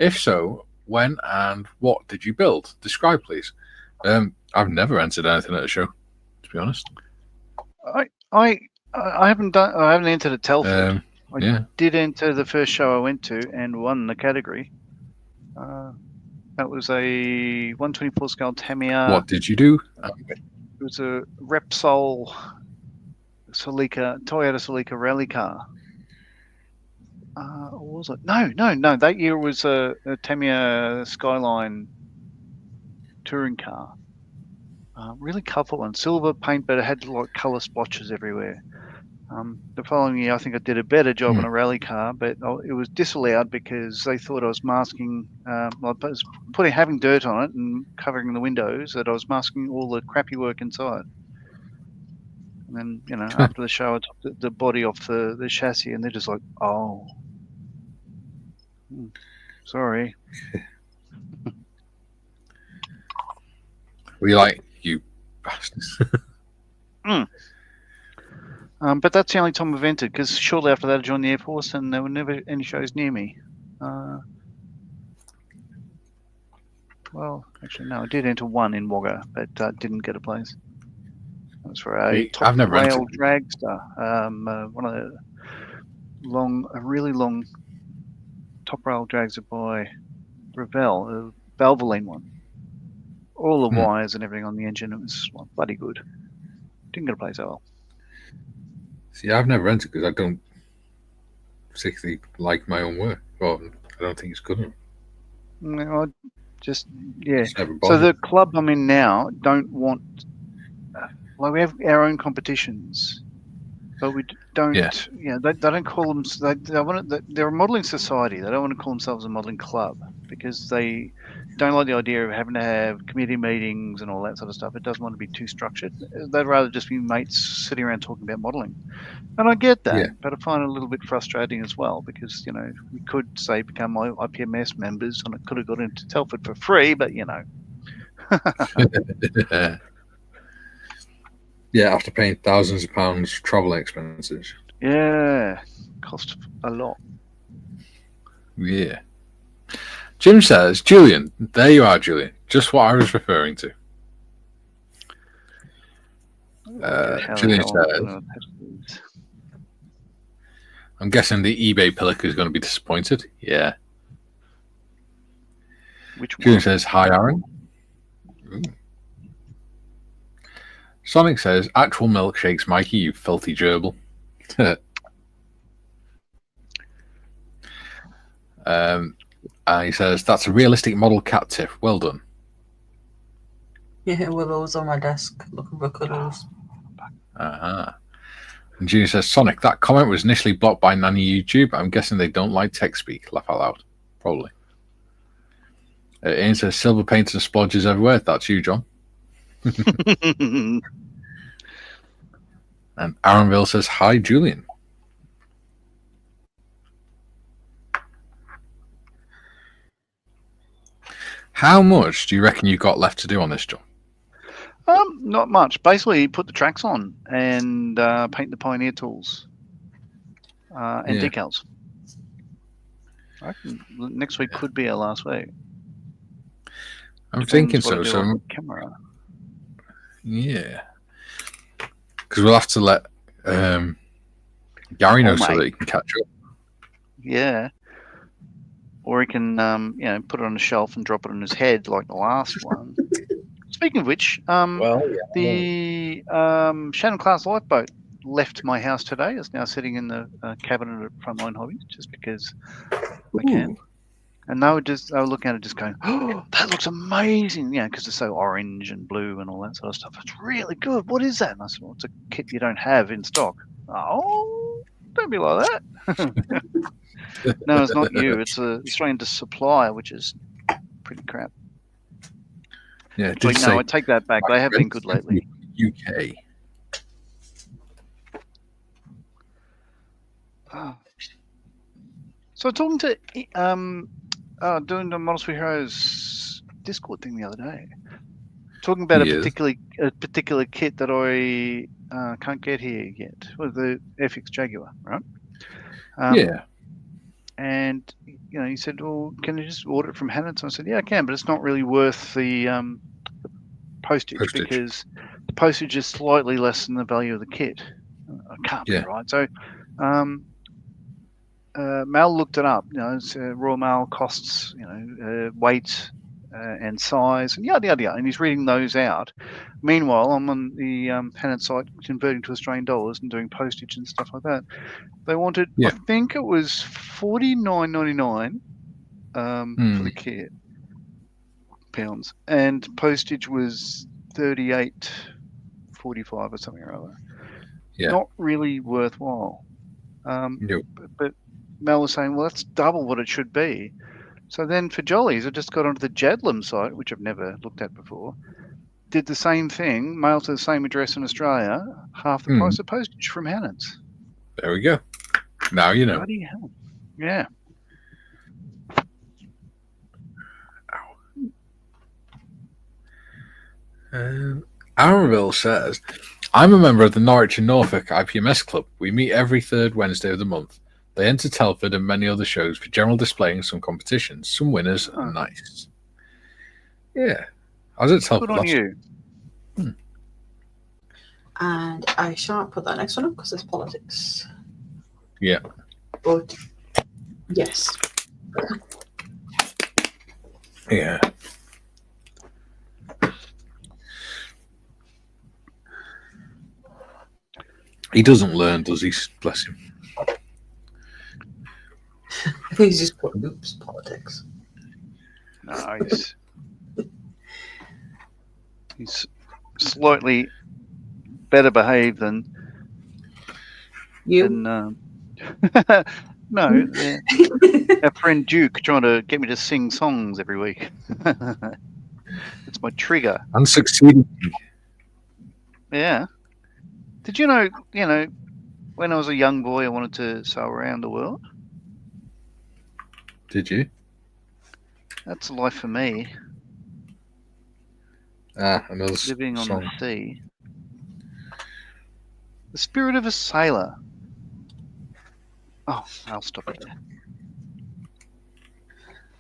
If so, when and what did you build? Describe, please. I've never entered anything at a show, to be honest. I haven't entered at Telford. I did enter the first show I went to and won the category. That was a 124 scale Tamiya. What did you do? It was a Repsol Toyota Celica rally car. Or was it? No. That year was a Tamiya Skyline touring car. Really colourful and silver paint, but it had like colour splotches everywhere. The following year, I think I did a better job on a rally car, but it was disallowed because they thought I was masking. I was having dirt on it and covering the windows, that I was masking all the crappy work inside. And then, after the show, I took the body off the chassis, and they're just like, "Oh, sorry." Were you like, you bastards? But that's the only time I've entered, because shortly after that I joined the Air Force and there were never any shows near me. Well, actually, no, I did enter one in Wagga, but didn't get a place. It was for a top rail dragster. One of the really long top rail dragster by Revell, a Valvoline one. All the wires and everything on the engine, it was bloody good. Didn't get a place at all. See, I've never rented because I don't particularly like my own work. Well, I don't think it's good enough. No, so the club I'm in now don't want, we have our own competitions, but we don't. They don't call them. They're a modelling society. They don't want to call themselves a modelling club because they don't like the idea of having to have committee meetings and all that sort of stuff. It doesn't want to be too structured. They'd rather just be mates sitting around talking about modelling. And I get that, but I find it a little bit frustrating as well because, we could say become IPMS members and I could have got into Telford for free, but Yeah, after paying thousands of pounds travel expenses. Yeah, cost a lot. Yeah. Jim says, Julian, there you are, Julian. Just what I was referring to. Julian says, I'm guessing the eBay Pillic is going to be disappointed. Yeah. Which one? Julian says, hi, Aaron. Ooh. Sonic says, actual milkshakes, Mikey, you filthy gerbil. He says, that's a realistic model cat tip. Well done. Yeah, Willow's on my desk looking for cuddles. And Junior says, Sonic, that comment was initially blocked by Nanny YouTube. I'm guessing they don't like tech speak. Laugh out loud. Probably. Ian says, silver paint and splodges everywhere. That's you, John. And Aaronville says, hi, Julian. How much do you reckon you got left to do on this, John? Not much. Basically, put the tracks on and paint the Pioneer tools and decals. I reckon next week could be our last week. I'm thinking so. So camera. Yeah, because we'll have to let Gary know so that he can catch up. Yeah. Or he can, put it on a shelf and drop it on his head like the last one. Speaking of which, the Shannon class lifeboat left my house today. It's now sitting in the cabinet at Frontline Hobbies just because I can. And they were looking at it just going, oh, that looks amazing. Yeah, because it's so orange and blue and all that sort of stuff. It's really good. What is that? And I said, well, it's a kit you don't have in stock. Oh, don't be like that. No, it's not you. It's a Australian supplier, which is pretty crap. Yeah, I take that back. They have been good lately. UK. So talking to doing the Model 3 Heroes Discord thing the other day, talking about a particular kit that I can't get here yet, with the FX Jaguar, right? Yeah. And he said, "Well, can you just order it from Hannett?" So I said, "Yeah, I can, but it's not really worth the postage because the postage is slightly less than the value of the kit. It can't be, right?" So Mal looked it up. Royal Mail costs, weight and size and yada yada yada, and he's reading those out. Meanwhile, I'm on the Hannett site converting to Australian dollars and doing postage and stuff like that. They wanted, I think it was $49.99 for the kit, pounds, and postage was $38.45 or something or other. Yeah. Not really worthwhile. But Mel was saying, well, that's double what it should be. So then for Jollies, I just got onto the Jadlam site, which I've never looked at before, did the same thing, mailed to the same address in Australia, half the price of postage from Hannett's. There we go. Now you know. Bloody hell. Yeah. Arraville says, I'm a member of the Norwich and Norfolk IPMS Club. We meet every third Wednesday of the month. They enter Telford and many other shows for general display and some competitions. Some winners are nice. Yeah. I was at Telford Good on you. And I shan't put that next one up because it's politics. Yeah. But, yes. Yeah. He doesn't learn, does he? Bless him. He's just put oops politics. Nice. He's slightly better behaved than you. No, our friend Duke trying to get me to sing songs every week. It's my trigger. And succeeding. Yeah. Did you know, when I was a young boy, I wanted to sail around the world? Did you? That's life for me. Another living on song. the sea. The spirit of a sailor. Oh, I'll stop it there.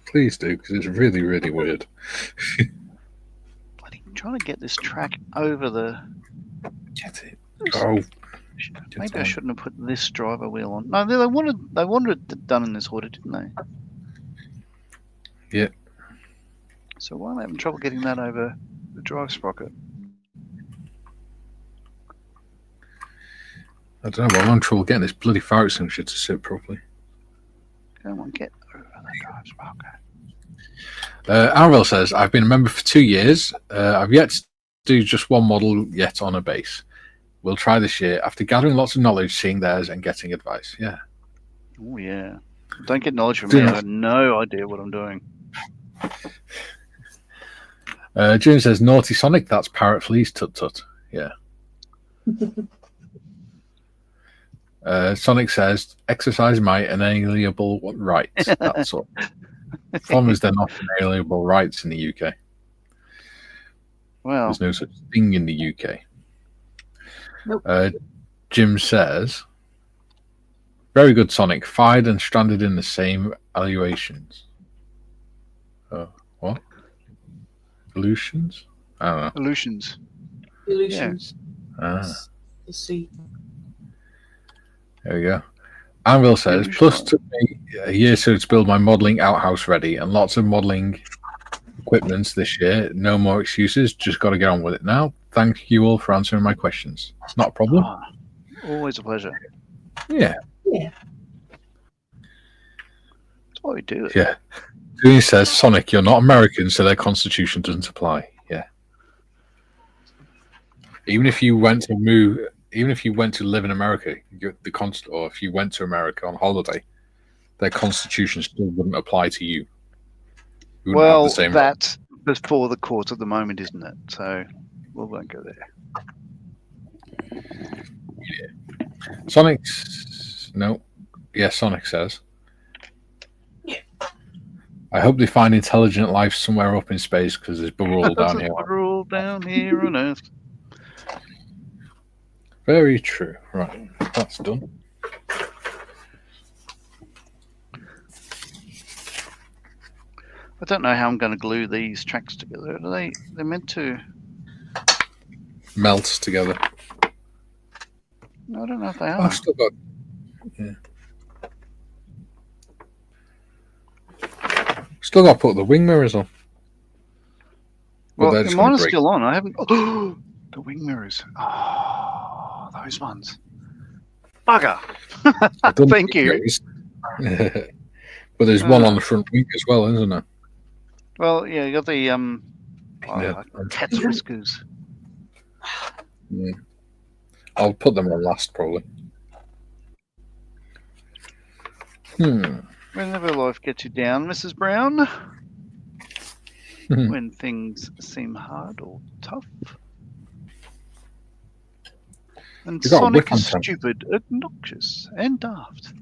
Please do, because it's really, really weird. Bloody trying to get this track over the... Get it. Oh. Maybe I shouldn't have put this driver wheel on. No, they wanted it done in this order, didn't they? Yeah. So why am I having trouble getting that over the drive sprocket? I don't know, I'm having trouble getting this bloody fire extinguisher to sit properly. Come on, get over the drive sprocket. Arvel says, I've been a member for 2 years. I've yet to do just one model yet on a base. We'll try this year after gathering lots of knowledge, seeing theirs and getting advice. Yeah. Oh, yeah. Don't get knowledge from me. I have no idea what I'm doing. June says, Naughty Sonic, that's Parrot Fleas, tut-tut. Yeah. Sonic says, exercise my inalienable rights. That's all. The problem is they're not inalienable rights in the UK. Well, there's no such thing in the UK. Nope. Jim says, very good, Sonic. Fired and stranded in the same evaluations. What? Illusions? I don't know. Illusions. Illusions. Yeah. Let's see. There we go. Anvil says, plus took me a year so to build my modelling outhouse ready and lots of modelling equipment this year. No more excuses. Just got to get on with it now. Thank you all for answering my questions. Not a problem. Always a pleasure. Yeah. Yeah. That's why we do it. Yeah. Julian says, Sonic, you're not American, so their constitution doesn't apply. Yeah. Even if you went to live in America, or if you went to America on holiday, their constitution still wouldn't apply to you. You wouldn't have Well, the same that's before the court at the moment, isn't it? So we won't go there. Yeah. Sonic says, Yeah. I hope they find intelligent life somewhere up in space because there's bugger all down here. Bugger all down here on Earth. Very true. Right, that's done. I don't know how I'm going to glue these tracks together. They're meant to Melt together. I don't know if they are. I've still got. Yeah. Still got to put the wing mirrors on. Well, mine are still on. I haven't. Oh, the wing mirrors. Oh, those ones. Bugger. Thank you. But there's one on the front wing as well, isn't there? Well, yeah, you got the cat's whiskers. Yeah. I'll put them on last, probably. Whenever life gets you down, Mrs. Brown, when things seem hard or tough, and Sonic is stupid, obnoxious, and daft.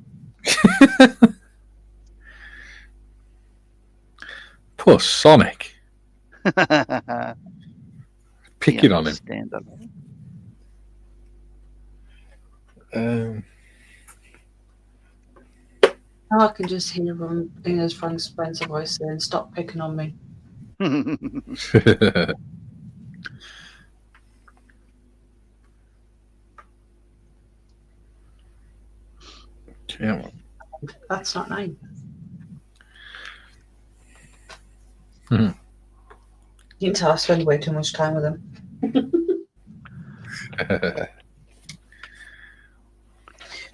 Poor Sonic. Picking on him. Stand up. Now I can just hear Dina's Frank Spencer voice saying, "Stop picking on me." Yeah. That's not nice. Mm-hmm. You can tell I spend way too much time with him.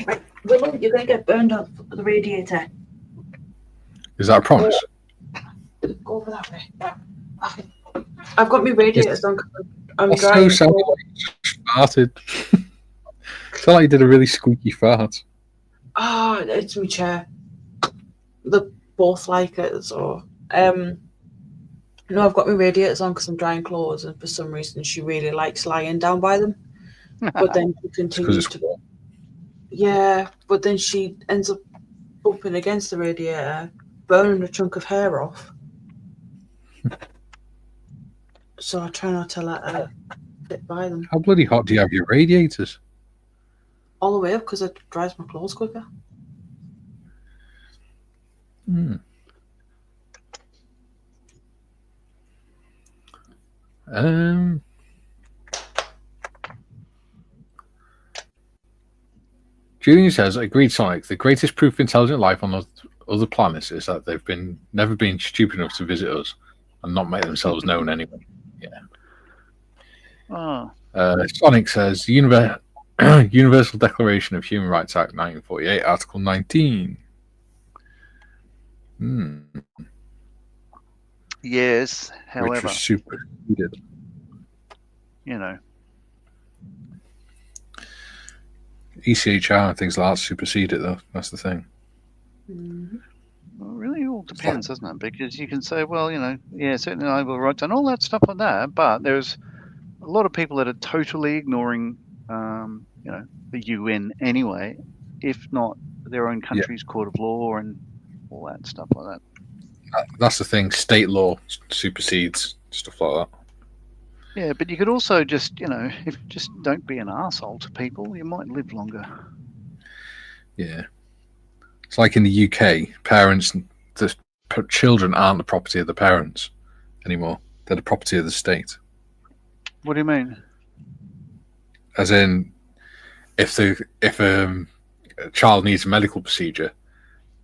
Right, Willow, you're going to get burned up the radiator. Is that a promise? Go over that way. I've got my radiators on. I'm also drying. Sounded like you just farted. Sound like you did a really squeaky fart. Oh, it's my chair. They're both like it, so no, I've got my radiators on because I'm drying clothes, and for some reason she really likes lying down by them. But then she continues to. Yeah, but then she ends up bumping against the radiator, burning a chunk of hair off. So I try not to let her sit by them. How bloody hot do you have your radiators? All the way up because it dries my clothes quicker. Julian says, agreed, Sonic. The greatest proof of intelligent life on other planets is that they've never been stupid enough to visit us and not make themselves known anyway. Yeah. Sonic says, Universal Declaration of Human Rights Act 1948, Article 19. Yes, however. Which was superseded. You know. ECHR and things like that supersede it, though. That's the thing. Well, it really all depends, doesn't it? Because you can say, well, you know, yeah, certainly I will write down all that stuff like that, but there's a lot of people that are totally ignoring, you know, the UN anyway, if not their own country's court of law and all that stuff like that. That's the thing. State law supersedes stuff like that. Yeah, but you could also just, you know, just don't be an arsehole to people, you might live longer. Yeah. It's like in the UK, the children aren't the property of the parents anymore. They're the property of the state. What do you mean? As in, if a child needs a medical procedure,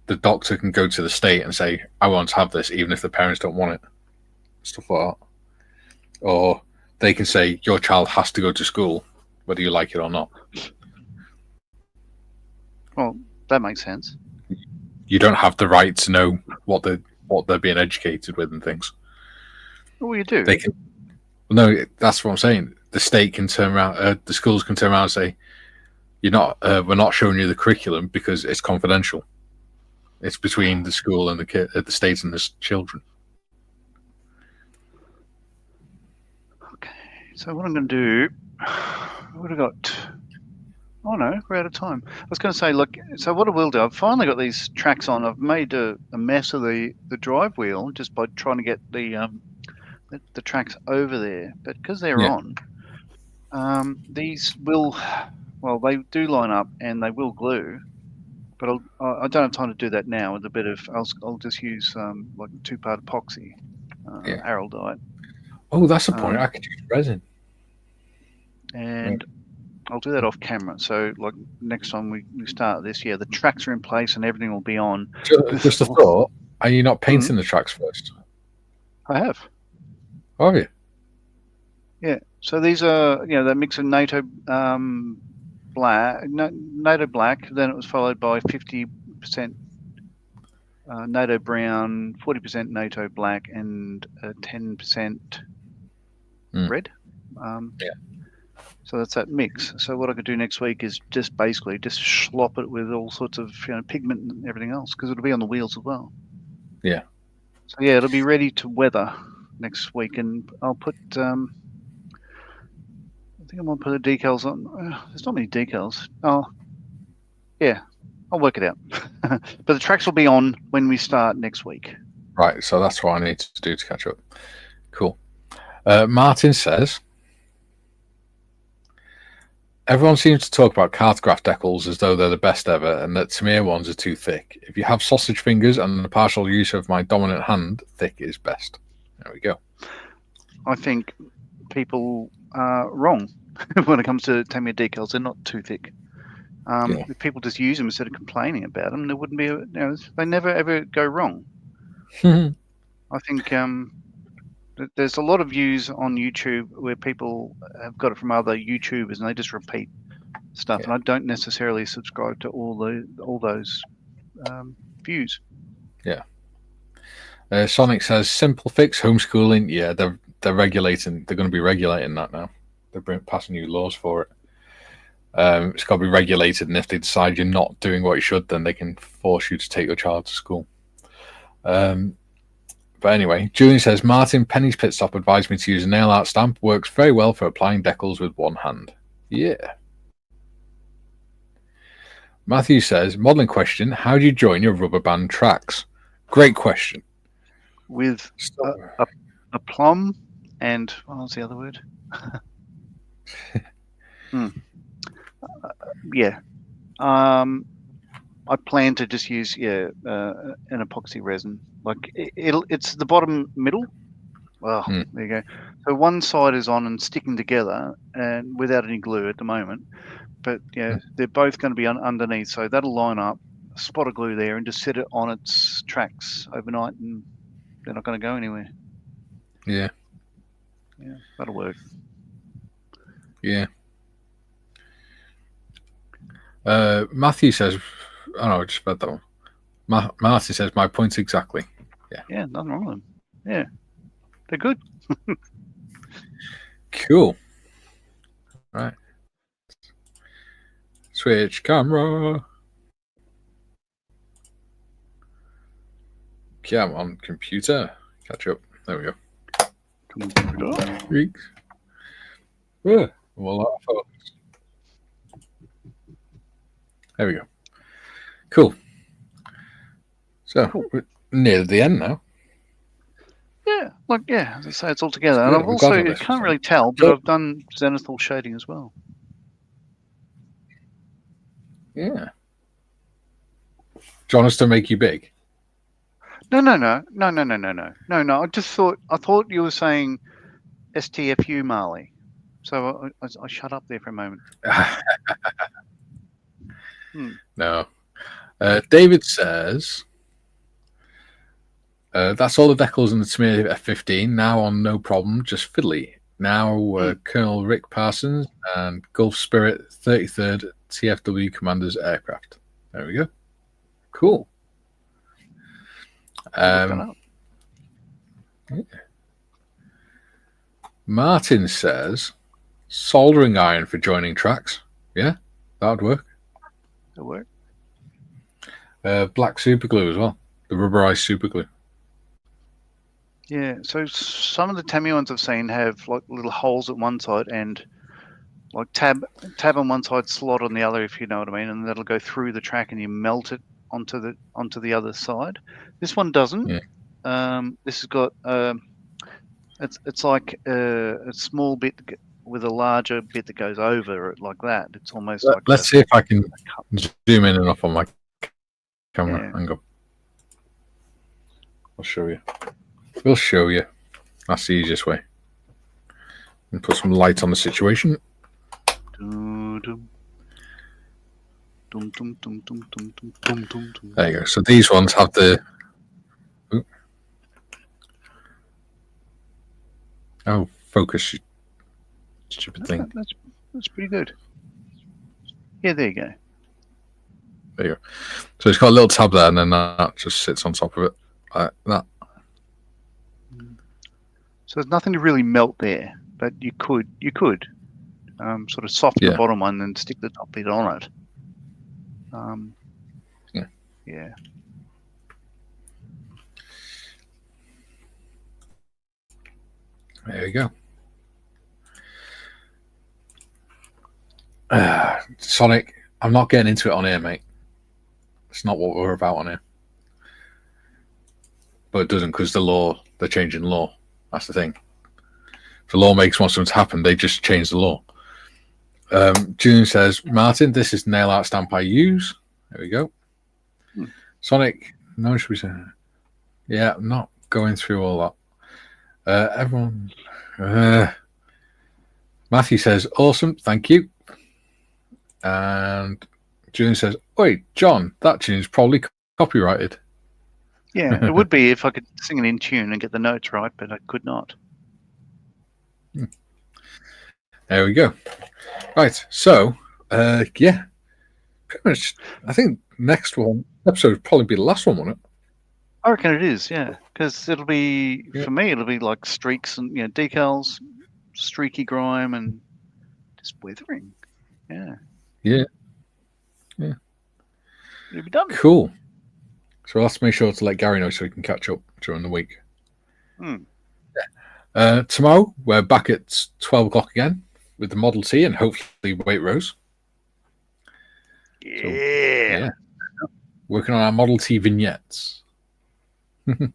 the doctor can go to the state and say, I want to have this, even if the parents don't want it. Stuff like that. Or they can say, your child has to go to school, whether you like it or not. Well, that makes sense. You don't have the right to know what they're being educated with and things. Well, you do. They can. No, that's what I'm saying. The state can turn around. The schools can turn around and say, "You're not. We're not showing you the curriculum because it's confidential. It's between the school and the state and the children." Okay. So what I'm going to do? What have I got? Oh no, we're out of time. I was going to say, look. So what I will do? I've finally got these tracks on. I've made a mess of the drive wheel just by trying to get the tracks over there. But because they're on, these will. Well, they do line up and they will glue, but I don't have time to do that now. With a bit of, I'll just use like 2-part epoxy, araldite. Oh, that's a point. I could use resin, and I'll do that off camera. So, like next time we start this, the tracks are in place and everything will be on. Just a thought: are you not painting the tracks first? I have. Oh, have you? Yeah. So these are, that mix of NATO black, NATO black. Then it was followed by 50% NATO brown, 40% NATO black, and 10% red. So that's that mix. So what I could do next week is just basically slop it with all sorts of pigment and everything else, because it'll be on the wheels as well. Yeah. So it'll be ready to weather next week, and I'll put. I think I'm gonna put the decals on. There's not many decals. Oh, yeah, I'll work it out. But the tracks will be on when we start next week. Right. So that's what I need to do to catch up. Cool. Martin says, everyone seems to talk about cartograph decals as though they're the best ever, and that Tamiya ones are too thick. If you have sausage fingers and the partial use of my dominant hand, thick is best. There we go. I think people are wrong when it comes to Tamiya decals. They're not too thick. If people just use them instead of complaining about them, there wouldn't be. They never ever go wrong. I think there's a lot of views on YouTube where people have got it from other YouTubers and they just repeat stuff, and I don't necessarily subscribe to all those views. Yeah. Sonic says, simple fix, homeschooling. Yeah, they're regulating. They're going to be regulating that now. They're passing new laws for it. It's got to be regulated, and if they decide you're not doing what you should, then they can force you to take your child to school. But anyway, Julian says, Martin, Penny's Pit Stop advised me to use a nail art stamp. Works very well for applying decals with one hand. Yeah. Matthew says, modelling question, how do you join your rubber band tracks? Great question. With a plumb and, what was the other word? Yeah. I plan to just use an epoxy resin. Like it's the bottom middle. Well, there you go. So one side is on and sticking together, and without any glue at the moment. But they're both going to be underneath, so that'll line up. A spot of glue there, and just set it on its tracks overnight, and they're not going to go anywhere. Yeah. Yeah, that'll work. Yeah. Matthew says, oh no, I just read that one. Martin says, my point exactly. Yeah, nothing wrong with them. Yeah, they're good. Cool. Right. Switch camera. Come on, computer. Catch up. There we go. Computer. Yeah. Well, there we go. Cool. So we're near the end now. Yeah, as I say, it's all together. And I've also, you can't really tell, but I've done zenithal shading as well. Yeah. Do you want us to make you big? No. I thought you were saying STFU, Marley. So I shut up there for a moment. No. David says, that's all the decals in the Tamiya F-15, now on no problem, just fiddly. Now Colonel Rick Parsons and Gulf Spirit 33rd TFW Commander's aircraft. There we go. Cool. Yeah. Martin says soldering iron for joining tracks. Yeah, that would work. That'll work. Black super glue as well. The rubberized super glue. Yeah, so some of the Tamiya ones I've seen have like little holes at one side and like tab on one side, slot on the other, if you know what I mean, and that'll go through the track and you melt it onto the other side. This one doesn't. Yeah. This has got it's like a small bit with a larger bit that goes over it like that. It's almost like. Let's see if I can zoom in enough on my camera. Yeah. Hang on. I'll show you. We'll show you. That's the easiest way. And put some light on the situation. There you go. So these ones have the. Oh, focus, you stupid thing. That's pretty good. Yeah, there you go. There you go. So it's got a little tab there, and then that just sits on top of it like that. So there's nothing to really melt there, but you could sort of soften the bottom one and stick the top bit on it. Yeah. There you go. Sonic, I'm not getting into it on here, mate. It's not what we're about on here. But it doesn't because they're changing law. That's the thing. If the lawmakers want something to happen, they just change the law. June says, Martin, this is nail art stamp I use. There we go. Sonic, no, should we say? Yeah, I'm not going through all that. Everyone. Matthew says, awesome, thank you. And June says, wait, John, that tune's probably copyrighted. Yeah, it would be if I could sing it in tune and get the notes right, but I could not. There we go. Right, so, yeah, pretty much, I think next episode would probably be the last one, won't it? I reckon it is, yeah, because it'll be, for me, it'll be like streaks and, decals, streaky grime, and just weathering. Yeah. Yeah. It'll be done. Cool. So I'll have to make sure to let Gary know so he can catch up during the week. Tomorrow, we're back at 12 o'clock again with the Model T and hopefully Waitrose. Yeah. So, working on our Model T vignettes. The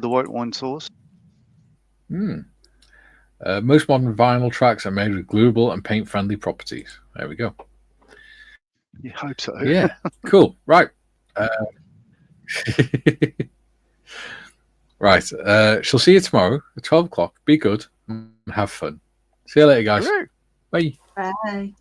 white wine sauce. Most modern vinyl tracks are made with gluable and paint-friendly properties. There we go. You hope so. Yeah, cool. Right. Right. She'll see you tomorrow at 12 o'clock. Be good and have fun. See you later, guys. Hooray. Bye. Bye.